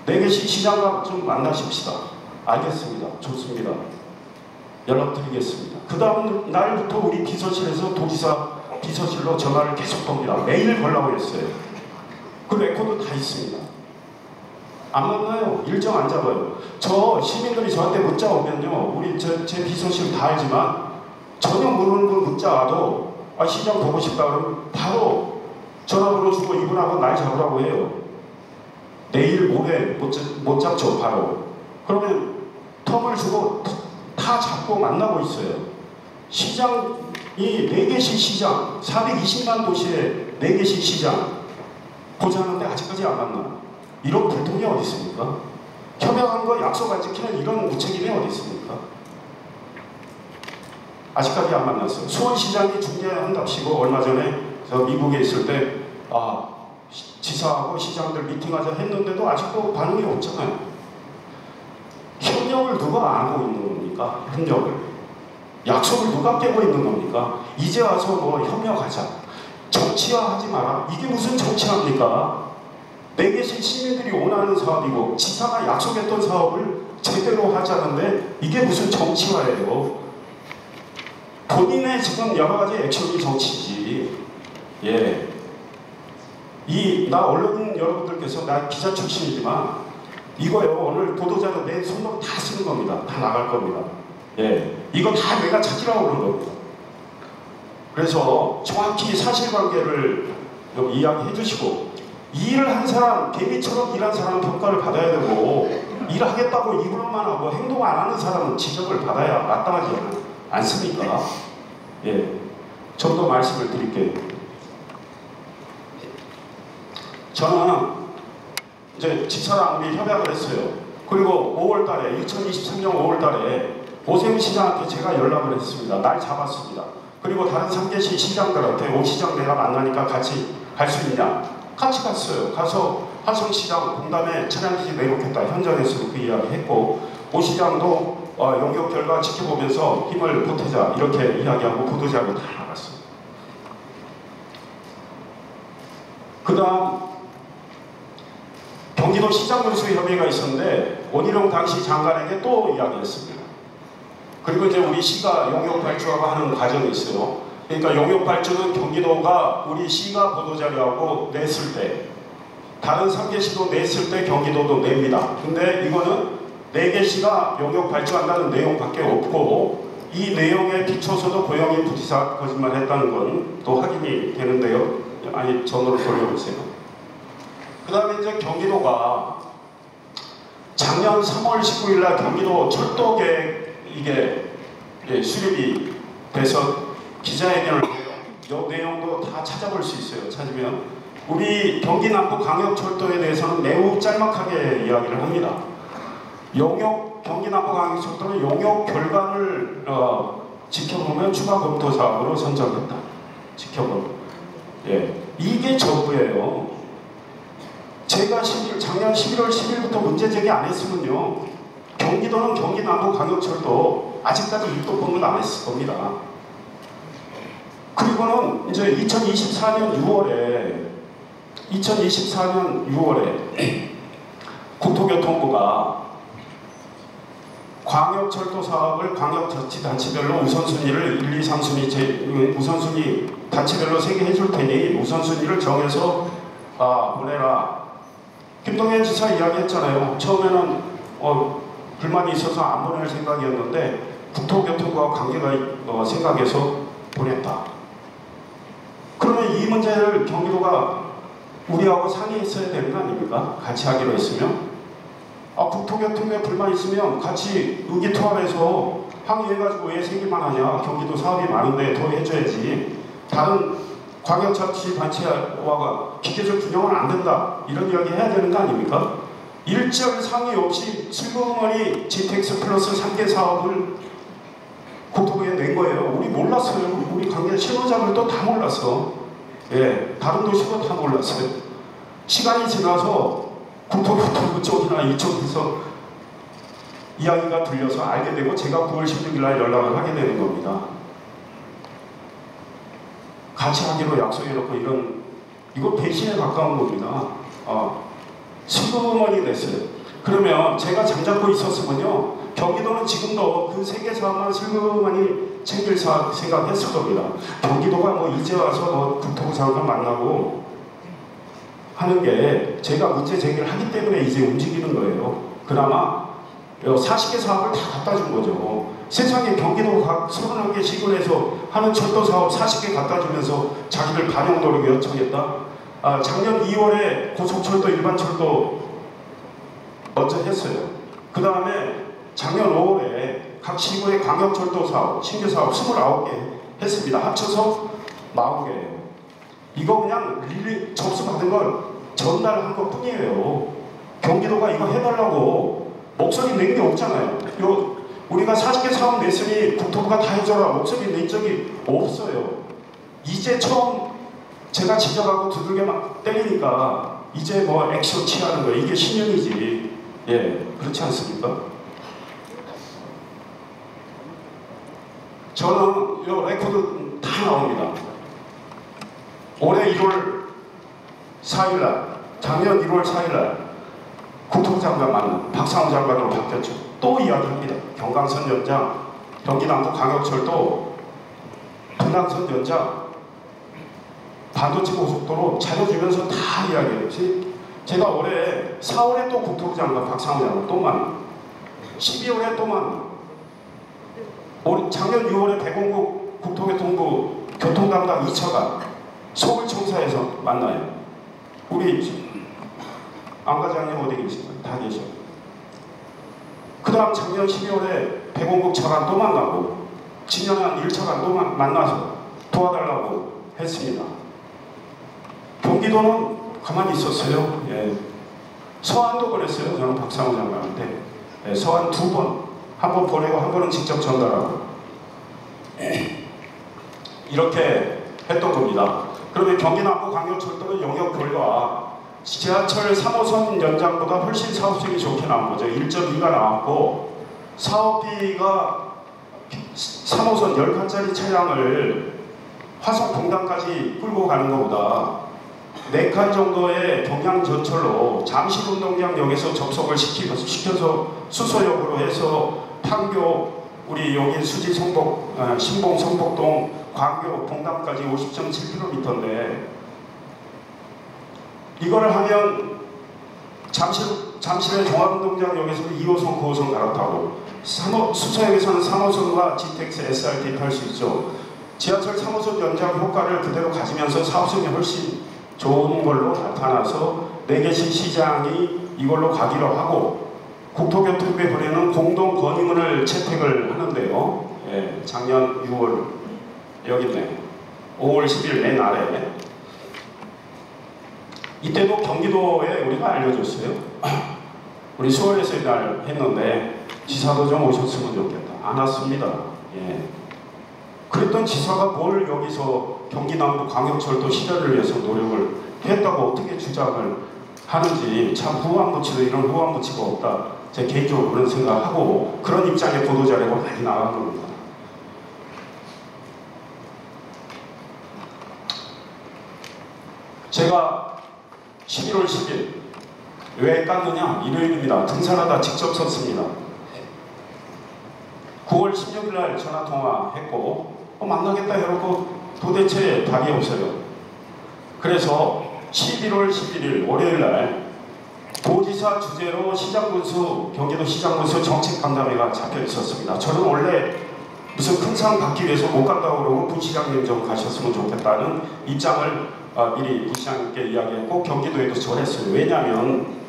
내계시 시장과 좀 만나십시다. 알겠습니다. 좋습니다. 연락드리겠습니다. 그 다음 날부터 우리 비서실에서 도지사 비서실로 전화를 계속 겁니다. 매일 걸라고 했어요. 그 레코드 다 있습니다. 안 만나요. 일정 안 잡아요. 저 시민들이 저한테 문자 오면요, 우리 제 비서실 다 알지만 전혀 모르는 분 문자 와도 아, 시장 보고 싶다 그러면 바로 전화번호 주고 이분하고 날 잡으라고 해요. 내일 모레 못 잡죠. 바로. 그러면 텀을 주고 다 잡고 만나고 있어요. 시장이 4개시 시장, 420만 도시의 4개시 시장 보자는데 아직까지 안 만나. 이런 불통이 어디 있습니까? 협약한 거 약속 안 지키는 이런 무책임이 어디 있습니까? 아직까지 안 만났어요. 수원시장이 중재한답시고 얼마 전에 저 미국에 있을 때 지사하고 시장들 미팅하자 했는데도 아직도 반응이 없잖아요. 협력을 누가 안 하고 있는 겁니까? 협력을. 약속을 누가 깨고 있는 겁니까? 이제 와서 뭐 협력하자. 정치화하지 마라. 이게 무슨 정치화입니까? 4개시 시민들이 원하는 사업이고 지사가 약속했던 사업을 제대로 하자는데 이게 무슨 정치화예요? 본인의 지금 여러 가지 액션이 정치지. 예. 나 언론 여러분들께서 나 기자 출신이지만 이거요, 오늘 보도자료 내 손으로 다 쓰는 겁니다. 다 나갈 겁니다. 예. 이거 다 내가 찾으라고 그런 겁니다. 그래서 정확히 사실관계를 이야기해 주시고, 일을 한 사람, 개미처럼 일한 사람은 평가를 받아야 되고, 일하겠다고 입으로만 하고 행동 안 하는 사람은 지적을 받아야 마땅하지 않습니까? 예. 좀 더 말씀을 드릴게요. 저는 이제 지사랑 우리 협약을 했어요. 그리고 5월달에 2023년 5월달에 오세훈시장한테 제가 연락을 했습니다. 날 잡았습니다. 그리고 다른 3개시 시장들한테 오 시장 내가 만나니까 같이 갈 수 있냐? 같이 갔어요. 가서 화성시장 공담에 차량기지 내놓겠다. 현장에서도 그 이야기 했고, 오 시장도 용역 결과 지켜보면서 힘을 보태자 이렇게 이야기하고 보도자료 다 나갔어요. 그 다음 경기도 시장군수협의회가 있었는데 원희룡 당시 장관에게 또 이야기했습니다. 그리고 이제 우리 시가 용역 발주하고 하는 과정이 있어요. 그러니까 용역 발주는 경기도가 우리 시가 보도자료하고 냈을 때, 다른 3개시도 냈을 때 경기도도 냅니다. 근데 이거는 4개시가 용역 발주한다는 내용밖에 없고, 이 내용에 비춰서도 고영인 부지사 거짓말했다는 건 또 확인이 되는데요. 아니, 전으로 돌려보세요. 그 다음에 이제 경기도가 작년 3월 19일 날 경기도 철도 계획 이게 수립이 돼서 기자회견을 해요. 이 내용도 다 찾아볼 수 있어요. 찾으면 우리 경기 남부 광역철도에 대해서는 매우 짤막하게 이야기를 합니다. 경기 남부 광역철도는 용역 결과를 지켜보면 추가 검토 사업으로 선정했다. 지켜보면. 예, 이게 전부예요. 제가 작년 11월 10일부터 문제 제기 안 했으면요, 경기도는 경기 남부 광역철도 아직까지 입도 안 했을 겁니다. 그리고는 이제 2024년 6월에 국토교통부가 광역철도 사업을 광역자치단체별로 우선순위를 1, 2, 3순위 우선순위 단체별로 3개 해줄 테니 우선순위를 정해서 보내라. 김동연 지사 이야기했잖아요. 처음에는 불만이 있어서 안 보낼 생각이었는데 국토교통부와 관계가 생각해서 보냈다. 그러면 이 문제를 경기도가 우리하고 상의했어야 되는 거 아닙니까? 같이 하기로 했으면. 국토교통부에 불만 있으면 같이 의기투합해서 항의해가지고 왜 생기만 하냐. 경기도 사업이 많은데 더 해줘야지. 다른 광역자치단체와 기계적 균형은 안 된다. 이런 이야기 해야 되는 거 아닙니까? 일절 상의 없이 슬그머니 GTX 플러스 3개 사업을 국토부에 낸 거예요. 우리 몰랐어요. 우리 관계 실무자들도 다 몰랐어. 예, 다른 도시도 다 몰랐어요. 시간이 지나서 국토교통부 쪽이나 이쪽에서 이야기가 들려서 알게 되고 제가 9월 16일 날 연락을 하게 되는 겁니다. 같이 하기로 약속해놓고 이거 배신에 가까운 겁니다. 슬그머니 됐어요. 그러면 제가 잠잡고 있었으면요, 경기도는 지금도 그 세 개 사업만 슬그머니 챙길 생각했을 겁니다. 경기도가 뭐 이제 와서 뭐 국토부 장관 만나고 하는 게 제가 문제 제기를 하기 때문에 이제 움직이는 거예요. 그나마 40개 사업을 다 갖다 준 거죠. 세상에 경기도 각 31개 시군에서 하는 철도 사업 40개 갖다 주면서 자기들 반영 노력 요청했다. 작년 2월에 고속철도 일반철도 먼저 했어요. 그 다음에 작년 5월에 각 시군의 광역철도 사업, 신규 사업 29개 했습니다. 합쳐서 40개예요. 이거 그냥 접수 받은 걸 전달한 것 뿐이에요. 경기도가 이거 해달라고 목소리 낸 게 없잖아요. 우리가 40개 사업 냈으니 국토부가 다 해줘라 목소리 낸 적이 없어요. 이제 처음 제가 지적하고 두들겨 막 때리니까 이제 뭐 액션 취하는 거예요. 이게 신용이지. 예, 그렇지 않습니까? 저는 이 레코드 다 나옵니다. 올해 1월 4일날, 작년 1월 4일날 국토부 장관 만나 박상우 장관으로 바뀌었죠. 또 이야기합니다. 경강선 연장, 경기남부 광역철도, 분당선 연장, 반도체 고속도로 차려주면서 다 이야기해요. 제가 올해 4월에 또 국토부 장관 박상우 장관 또 만나, 12월에 또 만나, 작년 6월에 백운국 국토교통부 교통담당 2차관 서울청사에서 만나요. 우리 안 과장님 어디 계신가요? 다 계셔. 그 다음 작년 12월에 백운국 차관 또 만나고 진영한 1차관 또 만나서 도와달라고 했습니다. 경기도는 가만히 있었어요. 예. 서한도 보냈어요. 저는 박상우 장관한테. 예, 서한 2번. 한 번 보내고 한 번은 직접 전달하고. 이렇게 했던 겁니다. 그러면 경기남부 광역철도는 영역 결과 지하철 3호선 연장보다 훨씬 사업성이 좋게 나온 거죠. 1.2가 나왔고 사업비가 3호선 10칸짜리 차량을 화성 공단까지 끌고 가는 것보다 4칸 정도의 경량 전철로 잠실 운동장역에서 접속을 시켜서 수서역으로 해서 판교 우리 여기 수지 성복 신봉 성복동 광교 동남까지 50.7km인데 이거를 하면 잠실의 종합운동장역에서 2호선 9호선 갈아타고 수서역에서는 3호선과 GTX SRT 탈 수 있죠. 지하철 3호선 연장 효과를 그대로 가지면서 사업성이 훨씬 좋은 걸로 나타나서 내계시 시장이 이걸로 가기로 하고 국토교통부에 보내는 공동 건의문을 채택을 하는데요. 예, 작년 6월 여기 있네. 5월 10일 맨 아래. 이때도 경기도에 우리가 알려줬어요. 우리 수원에서 이날 했는데 지사도 좀 오셨으면 좋겠다. 안 왔습니다. 예. 그랬던 지사가 뭘 여기서 경기남부 광역철도 실현을 위해서 노력을 했다고 어떻게 주장을 하는지 참 후한무치도 이런 후한무치가 없다. 제 개인적으로 그런 생각하고 그런 입장의 보도자료가 많이 나간 겁니다. 제가 11월 10일 왜 깠느냐? 일요일입니다. 등산하다 직접 썼습니다. 9월 16일 날 전화통화했고 만나겠다 해놓고 도대체 답이 없어요. 그래서 11월 11일 월요일 날 도지사 주재로 시장군수 경기도 시장군수 정책간담회가 잡혀 있었습니다. 저는 원래 무슨 큰 상 받기 위해서 못 간다고 그러고 부시장님 좀 가셨으면 좋겠다는 입장을 미리 부시장님께 이야기했고 경기도에도 전했어요. 왜냐하면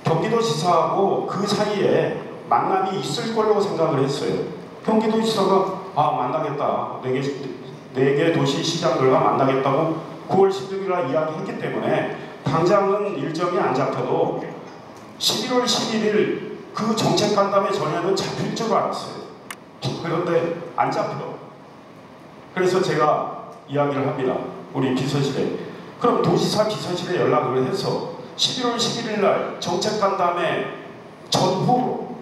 경기도지사하고 그 사이에 만남이 있을 걸로 생각을 했어요. 경기도지사가 만나겠다. 4개 도시 시장들과 만나겠다고 9월 16일날 이야기했기 때문에 당장은 일정이 안 잡혀도 11월 11일 그 정책간담회 전에는 잡힐 줄 알았어요. 그런데 안 잡혀. 그래서 제가 이야기를 합니다. 우리 비서실에. 그럼 도지사 비서실에 연락을 해서 11월 11일 날 정책 간담회 전후로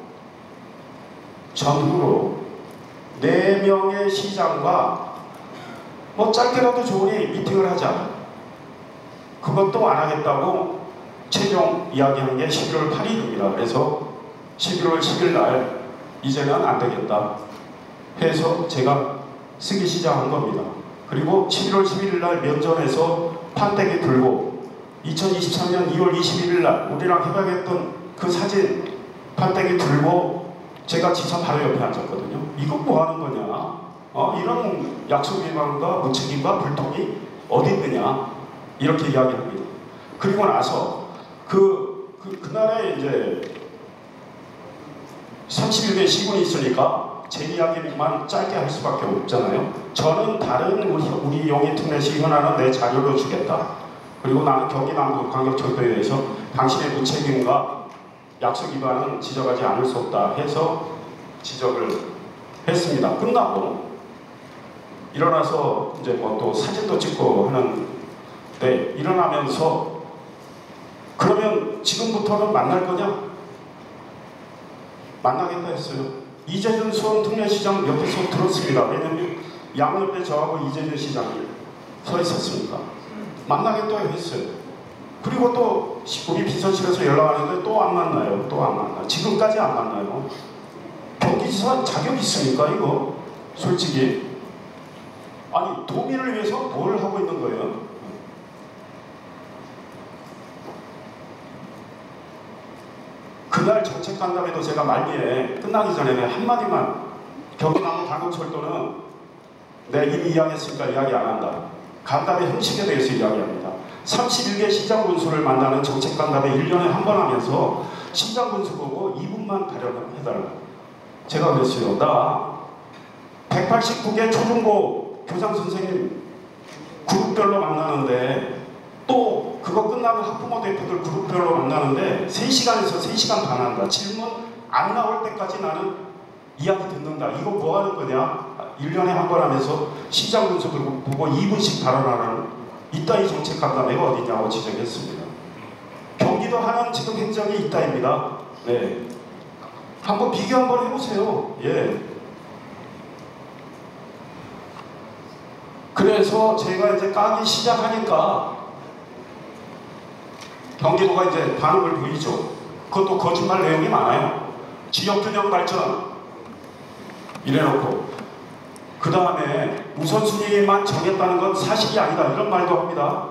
4명의 시장과 뭐 짧게라도 좋으니 미팅을 하자. 그것도 안 하겠다고 최종 이야기한 게 11월 8일입니다. 그래서 11월 10일 날 이제는 안 되겠다 해서 제가 쓰기 시작한 겁니다. 그리고 11월 11일 날 면전에서 판때기 들고 2023년 2월 21일 날 우리랑 협약했던 그 사진 판때기 들고 제가 지사 바로 옆에 앉았거든요. 이거 뭐 하는 거냐? 이런 약속 위반과 무책임과 불통이 어디 있느냐? 이렇게 이야기합니다. 그리고 나서 그날에 이제 30일에 시군이 있으니까 제 이야기만 짧게 할 수밖에 없잖아요. 저는 다른 우리 용인특례시 현안은 내 자료로 주겠다. 그리고 나는 경기남부광역철도에서 당신의 무책임과 약속 위반은 지적하지 않을 수 없다 해서 지적을 했습니다. 끝나고 일어나서 이제 뭐 또 사진도 찍고 하는데 일어나면서 그러면 지금부터는 만날 거냐? 만나겠다 했어요. 이재준 수원특례시장 옆에서 들었습니다. 왜냐면 양옆에 저하고 이재준 시장이 서 있었으니까 만나겠다 했어요. 그리고 또 우리 비서실에서 연락하는데 또 안 만나요. 또 안 만나. 지금까지 안 만나요. 경기지사 자격 있습니까 이거? 솔직히 아니 도민을 위해서 뭘 하고 있는 거예요? 그날 정책 간담회도 제가 말미에 끝나기 전에 한마디만 경기남부광역철도는 내가 이미 이야기했으니까 이야기 안 한다. 간담회 형식에 대해서 이야기합니다. 31개 시장군수를 만나는 정책 간담회 1년에 한 번 하면서 시장군수 보고 2분만 발언해달라. 제가 그랬어요. 나 189개 초중고 교장선생님 그룹별로 만나는데 또 그거 끝나면 학부모 대표들 그룹별로 만나는데 3시간에서 3시간 반 한다. 질문 안 나올 때까지 나는 이야기 듣는다. 이거 뭐 하는 거냐? 1년에 한 번 하면서 시장 분석을 보고 2분씩 발언하는 이따위 정책 간담회가 어디냐고 지적했습니다. 경기도 하는 지금 행정이 이따입니다. 네. 한번 비교 한번 해보세요. 예. 그래서 제가 이제 까기 시작하니까 경기도가 이제 반응을 보이죠. 그것도 거짓말 내용이 많아요. 지역균형 발전 이래놓고 그 다음에 우선순위만 정했다는 건 사실이 아니다 이런 말도 합니다.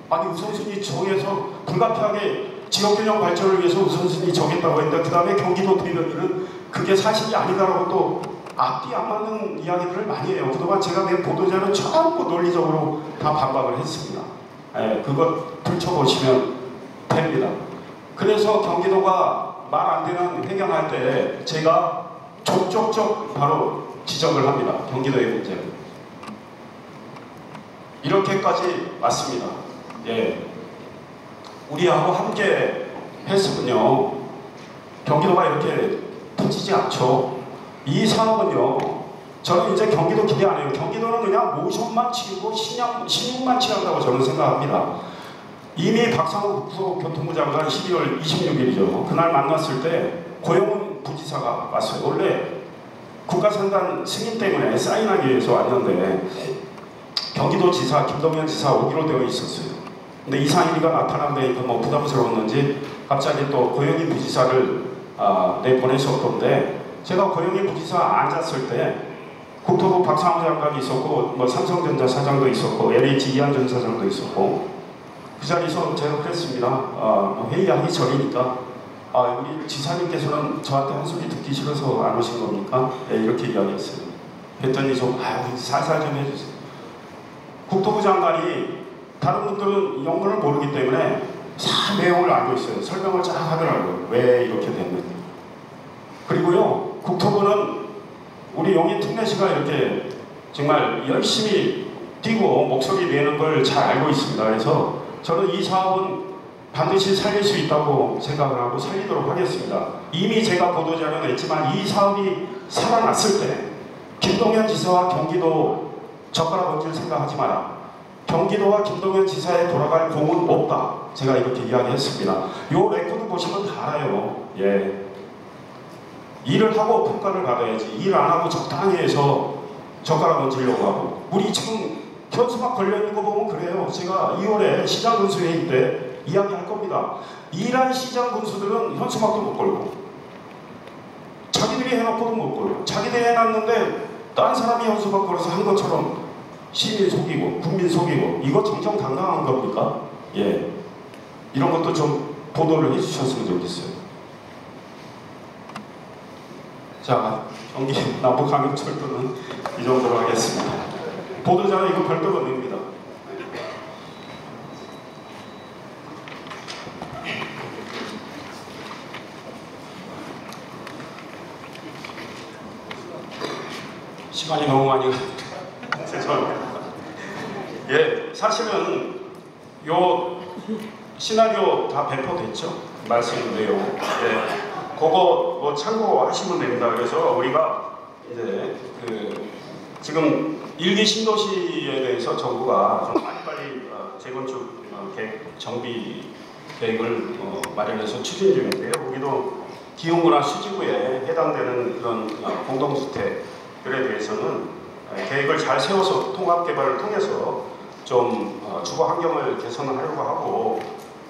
아니 우선순위 정해서 불가피하게 지역균형 발전을 위해서 우선순위 정했다고 했는데 그 다음에 경기도 대변인은 그게 사실이 아니다라고 또 앞뒤 안 맞는 이야기들을 많이 해요. 그동안 제가 낸 보도자는 전부 논리적으로 다 반박을 했습니다. 예, 그것 펼쳐보시면 됩니다. 그래서 경기도가 말 안 되는 회견할 때 제가 족족족 바로 지적을 합니다. 경기도의 문제를. 이렇게까지 왔습니다. 예. 우리하고 함께 했으면요. 경기도가 이렇게 터지지 않죠. 이 사업은요. 저는 이제 경기도 기대 안 해요. 경기도는 그냥 모션만 치고 신용만 취한다고 저는 생각합니다. 이미 박상우 국토교통부 장관 12월 26일이죠. 그날 만났을 때 고영훈 부지사가 왔어요. 원래 국가산단 승인 때문에 사인하기 위해서 왔는데 경기도지사 김동연 지사 오기로 되어 있었어요. 근데 이상일이가 나타난다니까 뭐 부담스러웠는지 갑자기 또 고영희 부지사를 내보내셨던데 제가 고영희 부지사 앉았을 때 국토부 박상우 장관이 있었고 뭐 삼성전자 사장도 있었고 LH 이한전 사장도 있었고 그 자리에서 제가 그랬습니다. 회의하기 전이니까 우리 지사님께서는 저한테 한 소리 듣기 싫어서 안 오신 겁니까? 네, 이렇게 이야기했어요. 했더니 좀 살살 좀 해주세요. 국토부 장관이 다른 분들은 영문을 모르기 때문에 다 내용을 알고 있어요. 설명을 쫙 하더라고요. 왜 이렇게 됐는지. 그리고요, 국토부는 우리 용인특례시가 이렇게 정말 열심히 뛰고 목소리 내는 걸 잘 알고 있습니다. 그래서 저는 이 사업은 반드시 살릴 수 있다고 생각을 하고 살리도록 하겠습니다. 이미 제가 보도자료 냈지만 이 사업이 살아났을 때 김동연 지사와 경기도 젓가락 얹을 생각하지 마라. 경기도와 김동연 지사에 돌아갈 공은 없다. 제가 이렇게 이야기했습니다. 요 레코드 보시면 다 알아요. 예. 일을 하고 평가를 받아야지. 일 안 하고 적당히 해서 젓가락 얹으려고 하고. 우리 지금 현수막 걸려있는 거 보면 그래요. 제가 2월에 시장 군수 회의 때 이야기할 겁니다. 일한 시장 군수들은 현수막도 못 걸고 자기들이 해놓고도 못 걸고 자기들이 해놨는데 다른 사람이 현수막 걸어서 한 것처럼 시민 속이고 국민 속이고 이거 정정당당한 겁니까? 예, 이런 것도 좀 보도를 해주셨으면 좋겠어요. 자, 경기 남부강역철도는 이 정도로 하겠습니다. 보도자료 이거 별도로 냅니다. 시간이 너무 많이 죄송합니다. 예, 사실은 요 시나리오 다 배포됐죠? 말씀 내용. 예, 그거 뭐 참고하시면 됩니다. 그래서 우리가 이제 지금 일기 신도시에 대해서 정부가 좀 빨리빨리 재건축 계획, 정비 계획을 마련해서 추진 중인데요. 우리도 기흥구나 수지구에 해당되는 그런 공동주택들에 대해서는 계획을 잘 세워서 통합개발을 통해서 좀 주거 환경을 개선하려고 하고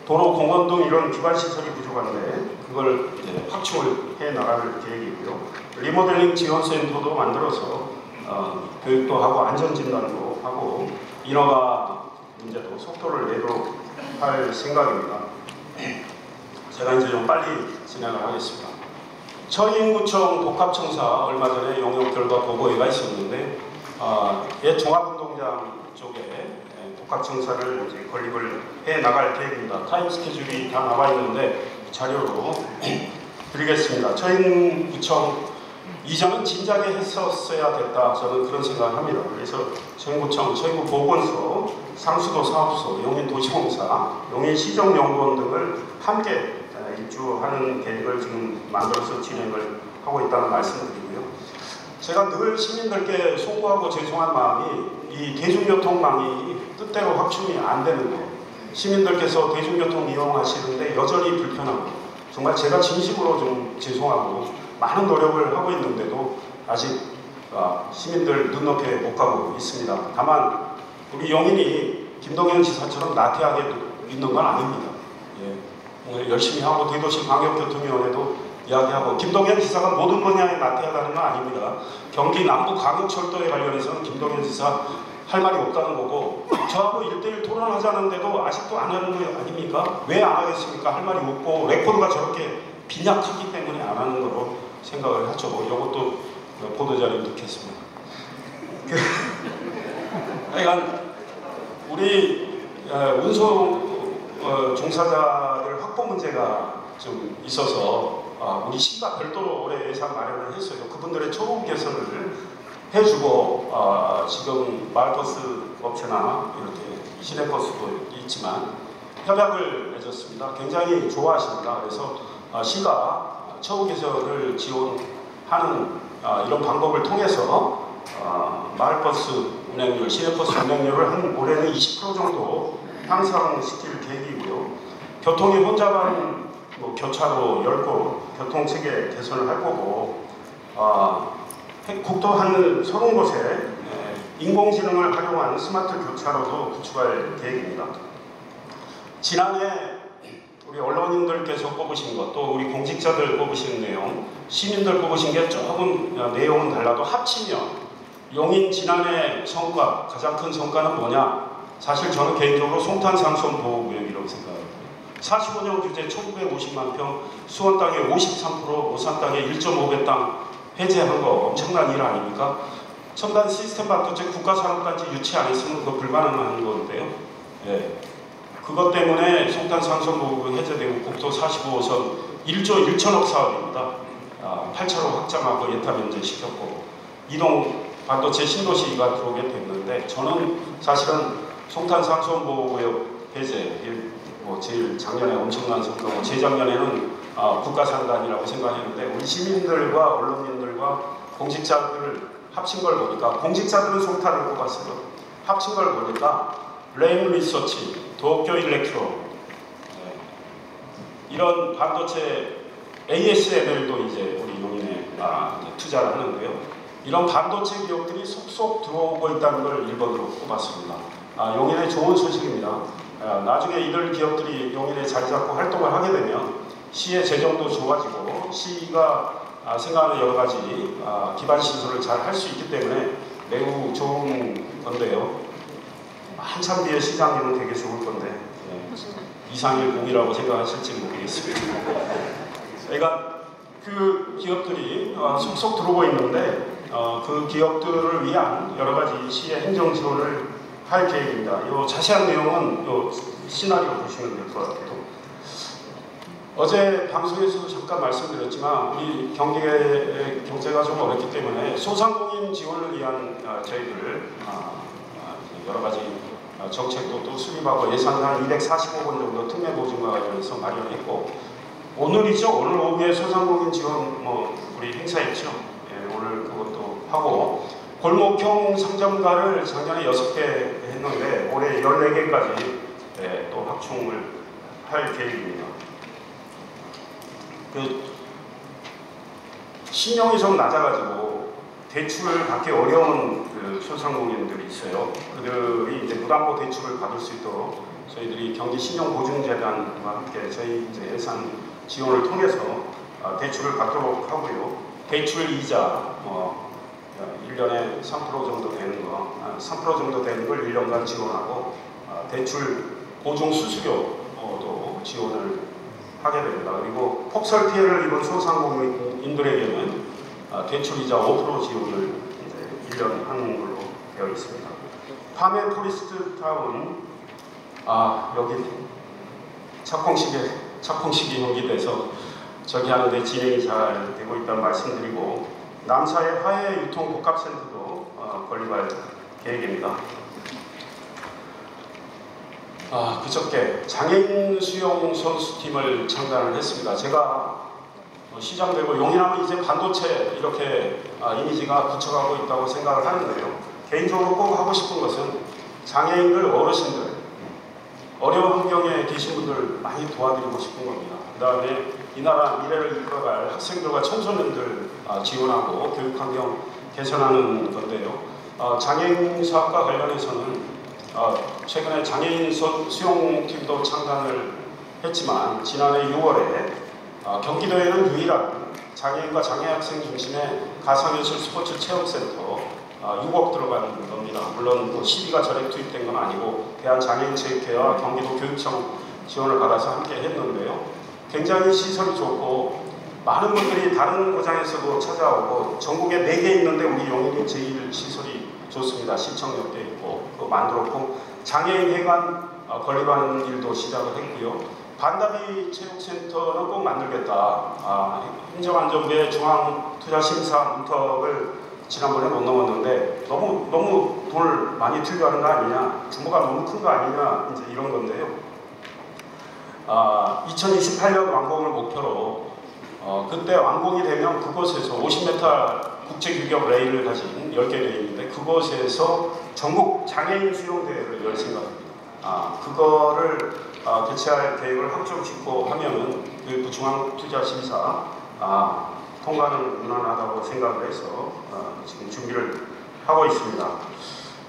도로, 공원 등 이런 기반시설이 부족한데 그걸 이제 확충을 해 나갈 계획이고요. 리모델링 지원센터도 만들어서 교육도 하고 안전진단도 하고 인허가 문제도 속도를 내도록 할 생각입니다. 제가 이제 좀 빨리 진행을 하겠습니다. 처인구청 복합청사 얼마 전에 용역 결과 보고회가 있었는데 옛 종합운동장 쪽에 복합청사를 이제 건립을 해 나갈 계획입니다. 타임 스케줄이 다 나와 있는데 자료로 드리겠습니다. 처인구청 이전은 진작에 했었어야 됐다. 저는 그런 생각을 합니다. 그래서 처인구청, 처인구 보건소, 상수도 사업소, 용인도시공사, 용인시정연구원 등을 함께 입주하는 계획을 지금 만들어서 진행을 하고 있다는 말씀을 드리고요. 제가 늘 시민들께 송구하고 죄송한 마음이 이 대중교통망이 뜻대로 확충이 안 되는 거. 시민들께서 대중교통 이용하시는데 여전히 불편하고 정말 제가 진심으로 좀 죄송하고 많은 노력을 하고 있는데도 아직 시민들 눈높이에 못 가고 있습니다. 다만 우리 용인이 김동연 지사처럼 나태하게 있는 건 아닙니다. 예. 오늘 열심히 하고 대도시 광역교통위원회도 이야기하고 김동연 지사가 모든 분야에 나태하다는 건 아닙니다. 경기 남부 광역철도에 관련해서는 김동연 지사 할 말이 없다는 거고 저하고 1대1 토론하자는데도 아직도 안 하는 거 아닙니까? 왜 안 하겠습니까? 할 말이 없고 레코드가 저렇게 빈약하기 때문에 안 하는 거로 생각을 하죠. 이것도 보도자료에 넣겠습니다. 하여간 우리 운송 종사자들 확보 문제가 좀 있어서 우리 시가 별도로 올해 예산 마련을 했어요. 그분들의 초급 개선을 해주고 지금 마을버스 업체나 이렇게 시내버스도 있지만 협약을 맺었습니다. 굉장히 좋아하십니다. 그래서 시가 처우 개선을 지원하는 이런 방법을 통해서 마을버스 운행률, 시내버스 운행률을 한 올해는 20% 정도 향상시킬 계획이고요. 교통이 혼잡한 교차로 10곳 교통체계 개선을 할 거고 국도 한 30곳에 인공지능을 활용한 스마트 교차로도 구축할 계획입니다. 지난해 우리 언론인들께서 뽑으신 것, 또 우리 공직자들 뽑으신 내용, 시민들 뽑으신 게 조금 내용은 달라도 합치면 용인 지난해 성과, 가장 큰 성과는 뭐냐? 사실 저는 개인적으로 송탄상선보호구역이라고 생각합니다. 45년 규제 1950만 평, 수원 땅의 53%, 오산 땅의 1.5배 땅 해제한 거 엄청난 일 아닙니까? 첨단 시스템 반도체 국가산업단지 유치 안 했으면 그거 불가능한 건데요. 예. 그것 때문에 송탄상선보호구역 해제되고 국도 45호선 1조 1천억 사업입니다. 8차로 확장하고 예타 면제시켰고 이동 반도체 신도시가 들어오게 됐는데 저는 사실은 송탄상선보호구역 해제 제일 작년에 엄청난 성과고 재작년에는 국가산단이라고 생각했는데 우리 시민들과 언론인들과 공직자들을 합친 걸 보니까 공직자들은 송탄을 뽑았어요. 합친 걸 보니까 램 리서치, 도쿄 일렉트로, 이런 반도체 ASML도 이제 우리 용인에 투자를 하는데요. 이런 반도체 기업들이 속속 들어오고 있다는 걸 1번으로 꼽았습니다. 용인의 좋은 소식입니다. 나중에 이들 기업들이 용인에 자리 잡고 활동을 하게 되면 시의 재정도 좋아지고 시가 생각하는 여러 가지 기반 시설을 잘 할 수 있기 때문에 매우 좋은 건데요. 한참 뒤에 시장님은 되게 좋을 건데 이상일 공이라고 생각하실지 모르겠습니다. 그러니까 그 기업들이 속속 들어오고 있는데 그 기업들을 위한 여러 가지 시의 행정 지원을 할 계획입니다. 이 자세한 내용은 이 시나리오 보시면 될 것 같아요. 어제 방송에서도 잠깐 말씀드렸지만 우리 경제가 좀 어렵기 때문에 소상공인 지원을 위한 저희들 여러 가지 정책도 또 수립하고 예산 한 245억 원 정도 특례 보증과 관련해서 마련했고 오늘이죠. 오늘 오후에 소상공인 지원 우리 행사했죠. 오늘 그것도 하고 골목형 상점가를 작년에 6개 했는데 올해 14개까지 또 확충을 할 계획입니다. 신용이 좀 낮아가지고 대출을 받기 어려운 소상공인들이 있어요. 그들이 이제 무담보 대출을 받을 수 있도록 저희들이 경기신용보증재단과 함께 저희 이제 예산 지원을 통해서 대출을 받도록 하고요. 대출 이자 1년에 3% 정도 되는 거, 3% 정도 되는 걸 1년간 지원하고 대출 보증 수수료도 지원을 하게 됩니다. 그리고 폭설 피해를 입은 소상공인들에게는 대출이자 5% 지원을 이제 1년 하는 걸로 되어 있습니다. 파멘 포리스트 타운 여기 착공식이 연기돼서 저기 하는데 진행이 잘 되고 있다는 말씀드리고 남사의 화해 유통 복합센터도 건립할 계획입니다. 그저께 장애인 수영 선수팀을 창단을 했습니다. 제가 시장되고 용인하면 이제 반도체 이렇게 이미지가 굳혀가고 있다고 생각을 하는데요. 개인적으로 꼭 하고 싶은 것은 장애인들, 어르신들, 어려운 환경에 계신 분들 많이 도와드리고 싶은 겁니다. 그 다음에 이 나라 미래를 이끌어갈 학생들과 청소년들 지원하고 교육 환경 개선하는 건데요. 장애인 사업과 관련해서는 최근에 장애인 수영팀도 창단을 했지만 지난해 6월에 경기도에는 유일한 장애인과 장애학생 중심의 가상현실 스포츠 체험센터 6억 들어가는 겁니다. 물론 시비가 전액 투입된 건 아니고 대한장애인체육회와 경기도 교육청 지원을 받아서 함께 했는데요. 굉장히 시설이 좋고 많은 분들이 다른 고장에서도 찾아오고 전국에 4개 있는데 우리 용인이 제일 시설이 좋습니다. 시청 옆에 있고 그거 만들었고 장애인 회관 건립하는 일도 시작을 했고요. 반다비 체육센터는 꼭 만들겠다. 행정안전부의 중앙투자심사 문턱을 지난번에 못 넘었는데 너무 돈을 많이 투입하는 거 아니냐, 규모가 너무 큰 거 아니냐 이제 이런 건데요. 2028년 완공을 목표로 그때 완공이 되면 그곳에서 50m 국제규격 레일을 가진 10개 레일인데 그곳에서 전국 장애인 수영대회를 열 생각입니다. 그거를 개최할 계획을 확정 짓고 하면은 그 중앙투자심사 통과는 무난하다고 생각을 해서 지금 준비를 하고 있습니다.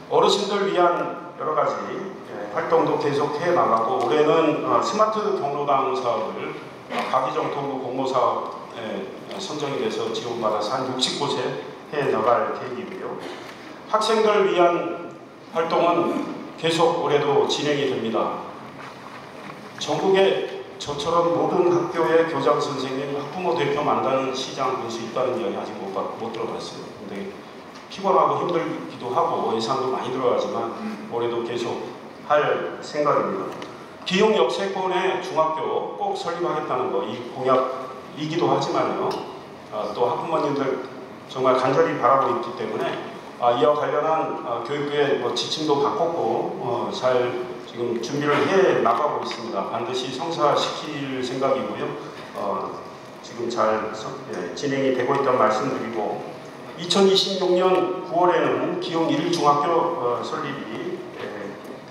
어르신들 위한 여러 가지 활동도 계속 해 나가고 올해는 스마트 경로당 사업을 가기정통부 공모사업에 선정이 돼서 지원받아서 한 60곳에 해 나갈 계획이고요. 학생들 위한 활동은 계속 올해도 진행이 됩니다. 전국에 저처럼 모든 학교의 교장 선생님, 학부모 대표 만나는 시장 볼 수 있다는 이야기 아직 못 들어봤어요. 근데 피곤하고 힘들기도 하고 예산도 많이 들어가지만 올해도 계속 할 생각입니다. 기흥 역세권의 중학교 꼭 설립하겠다는 거 이 공약이기도 하지만요. 또 학부모님들 정말 간절히 바라고 있기 때문에 이와 관련한 교육부의 지침도 바꿨고 잘 지금 준비를 해 나가고 있습니다. 반드시 성사시킬 생각이고요. 지금 잘 진행이 되고 있다는 말씀드리고 2026년 9월에는 기흥 1중학교 설립이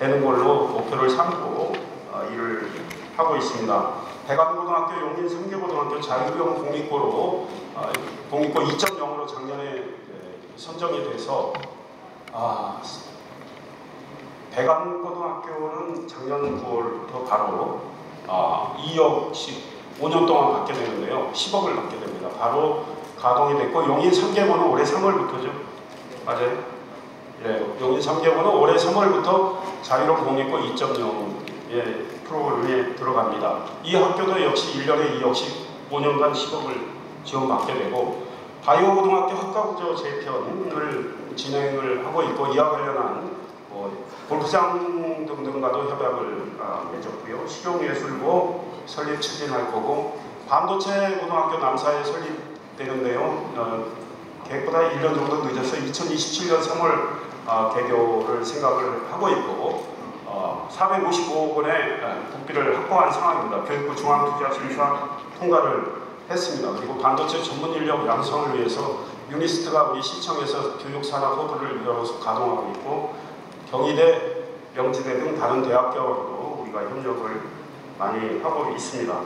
되는 걸로 목표를 삼고 일을 하고 있습니다. 대감고등학교, 용인 삼계고등학교 자유형 공립고로 공립고 2.0으로 작년에 선정이 돼서 대감고등학교는 작년 9월부터 바로 2억씩 5년 동안 받게 되는데요. 10억을 받게 됩니다. 바로 가동이 됐고 용인 3계고는 올해 3월부터죠. 맞아요? 예, 용인 3계고는 올해 3월부터 자유형 공립고 2.0의 프로그램에 들어갑니다. 이 학교도 역시 1년에 2억씩 5년간 10억을 지원받게 되고 바이오고등학교 학과구조 재편을 진행을 하고 있고 이와 관련한 골프장 등등과도 협약을 맺었고요. 실용예술고 설립 추진할 거고 반도체 고등학교 남사에 설립되는데요. 계획보다 1년 정도 늦어서 2027년 3월 개교를 생각을 하고 있고 455억 원의 국비를 확보한 상황입니다. 교육부 중앙투자심사 통과를 했습니다. 그리고 반도체 전문 인력 양성을 위해서 유니스트가 우리 시청에서 교육산업 허브를 열어서 가동하고 있고 경희대, 명지대 등 다른 대학교하고도 우리가 협력을 많이 하고 있습니다.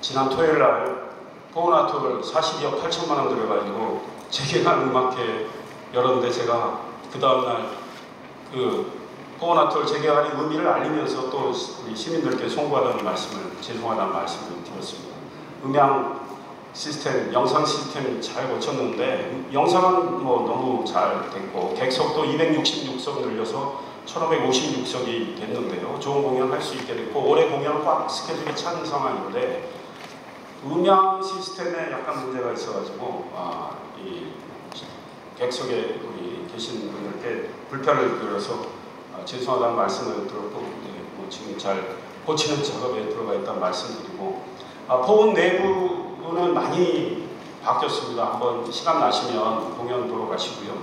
지난 토요일 날 포은아트를 42억 8천만 원 들여가지고 재개관 음악회 열었는데 제가 그 다음날 포은아트를 재개관의 의미를 알리면서 또 우리 시민들께 송구하다는 말씀을, 죄송하다는 말씀을 드렸습니다. 음향 시스템, 영상 시스템 잘 고쳤는데 영상은 너무 잘 됐고 객석도 266석 늘려서 1556석이 됐는데요. 좋은 공연 할 수 있게 됐고 올해 공연 꽉 스케줄이 찬 상황인데 음향 시스템에 약간 문제가 있어가지고 이 객석에 우리 계신 분들께 불편을 드려서 죄송하다는 말씀을 드렸고 지금 잘 고치는 작업에 들어가 있다는 말씀드리고 포은 내부는 많이 바뀌었습니다. 한번 시간 나시면 공연 보러 가시고요.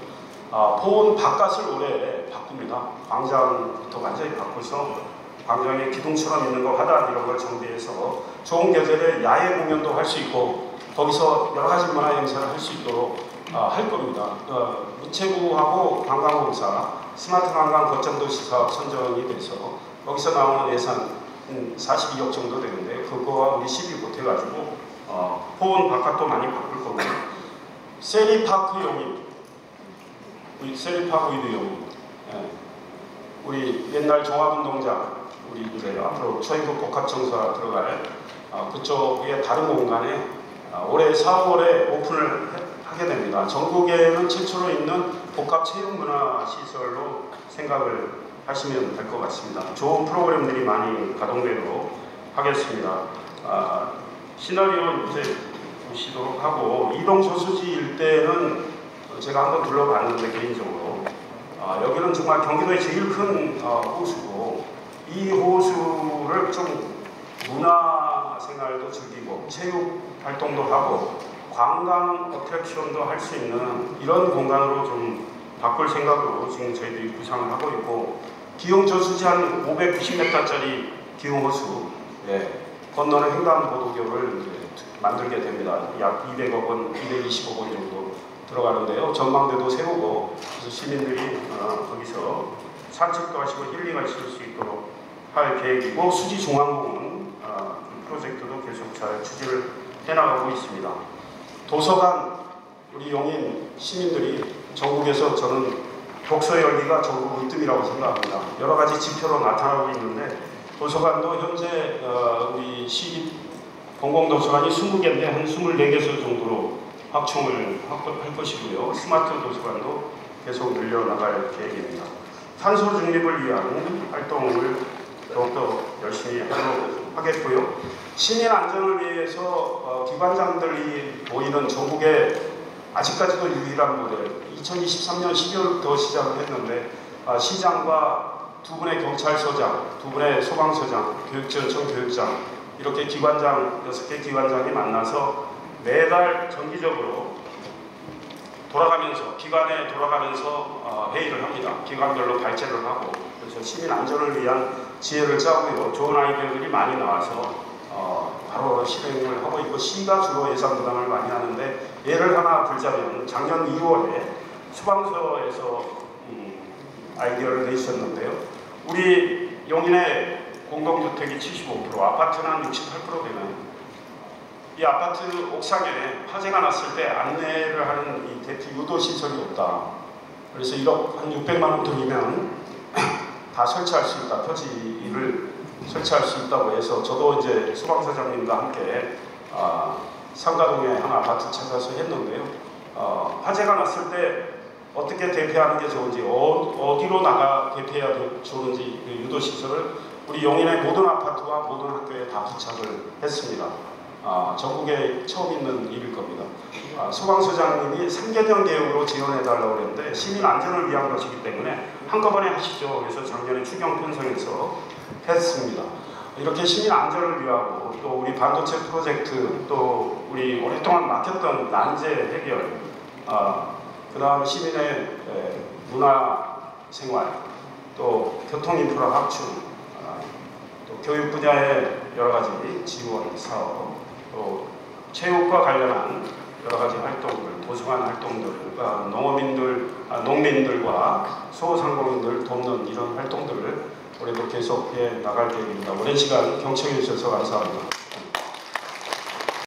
포은 바깥을 올해 바꿉니다. 광장부터 완전히 바꿔서 광장에 기둥처럼 있는 거 하단 이런 걸 정비해서 좋은 계절에 야외 공연도 할 수 있고 거기서 여러 가지 문화 행사를 할 수 있도록 할 겁니다. 문체부하고 관광공사 스마트 관광 거점도시 사업 선정이 돼서 거기서 나오는 예산 42억 정도 되는데 그거와 우리 시비 못해가지고 포은 바깥도 많이 바꿀 거고요. 세리파크 용인, 우리 세리파크 위드 용인, 우리 옛날 종합운동장, 우리 이제 앞으로 초인구 복합청사 들어갈 그쪽의 다른 공간에 올해 4월에 오픈을 하게 됩니다. 전국에는 최초로 있는 복합체육문화시설로 생각을 하시면 될 것 같습니다. 좋은 프로그램들이 많이 가동되도록 하겠습니다. 시나리오 이제 보시도록 하고 이동저수지 일대는 제가 한번 둘러봤는데 개인적으로 여기는 정말 경기도의 제일 큰 호수고 이 호수를 좀 문화생활도 즐기고 체육 활동도 하고 관광 어트랙션도 할 수 있는 이런 공간으로 좀 바꿀 생각으로 지금 저희들이 구상을 하고 있고 기흥 저수지 한 590m짜리 기흥 호수 건너는 횡단보도교를 만들게 됩니다. 약 200억 원, 220억 원 정도 들어가는데요. 전망대도 세우고 그래서 시민들이 거기서 산책도 하시고 힐링하실 수 있도록 할 계획이고 수지중앙공원 프로젝트도 계속 잘 추진을 해나가고 있습니다. 도서관, 우리 용인 시민들이 전국에서 저는 독서 열기가 전국 으뜸이라고 생각합니다. 여러 가지 지표로 나타나고 있는데 도서관도 현재 우리 시 공공도서관이 20개인데 한 24개소 정도로 확충을 할 것이고요. 스마트 도서관도 계속 늘려나갈 계획입니다. 탄소 중립을 위한 활동을 더욱더 열심히 하도록 하겠고요. 시민 안전을 위해서 기관장들이 모이는 전국의 아직까지도 유일한 모델 2023년 12월부터 시작을 했는데 시장과 두 분의 경찰서장, 두 분의 소방서장, 교육지원청 교육장 이렇게 기관장 6개 기관장이 만나서 매달 정기적으로 돌아가면서 기관에 돌아가면서 회의를 합니다. 기관별로 발제를 하고 그래서 시민 안전을 위한 지혜를 짜고요. 좋은 아이디어들이 많이 나와서 바로 실행을 하고 있고 시가 주로 예산 부담을 많이 하는데 예를 하나 들자면 작년 2월에 소방서에서 아이디어를 내주셨는데요. 우리 용인의 공동주택이 75%, 아파트는 한 68% 되는 이 아파트 옥상에 화재가 났을 때 안내를 하는 이 대피 유도 시설이 없다. 그래서 1억 한 600만 원 들이면 다 설치할 수 있다. 표지를 설치할 수 있다고 해서 저도 이제 소방서장님과 함께 상가동에 한 아파트 찾아서 했는데요. 화재가 났을 때 어떻게 대피하는 게 좋은지, 어디로 나가 대피해야 좋은지 그 유도 시설을 우리 용인의 모든 아파트와 모든 학교에 다 부착을 했습니다. 전국에 처음 있는 일일 겁니다. 소방서장님이 3개년 계획으로 지원해달라고 그랬는데 시민 안전을 위한 것이기 때문에 한꺼번에 하시죠. 그래서 작년에 추경 편성해서 했습니다. 이렇게 시민 안전을 위하고 또 우리 반도체 프로젝트 또 우리 오랫동안 막혔던 난제 해결 그 다음 시민의 문화생활 또 교통인프라 확충 또 교육 분야의 여러가지 지원 사업 또 체육과 관련한 여러가지 활동들 도서관 활동들 농민들과 소상공인들 돕는 이런 활동들을 올해도 계속해 나갈 계획입니다. 오랜 시간 경청해 주셔서 감사합니다.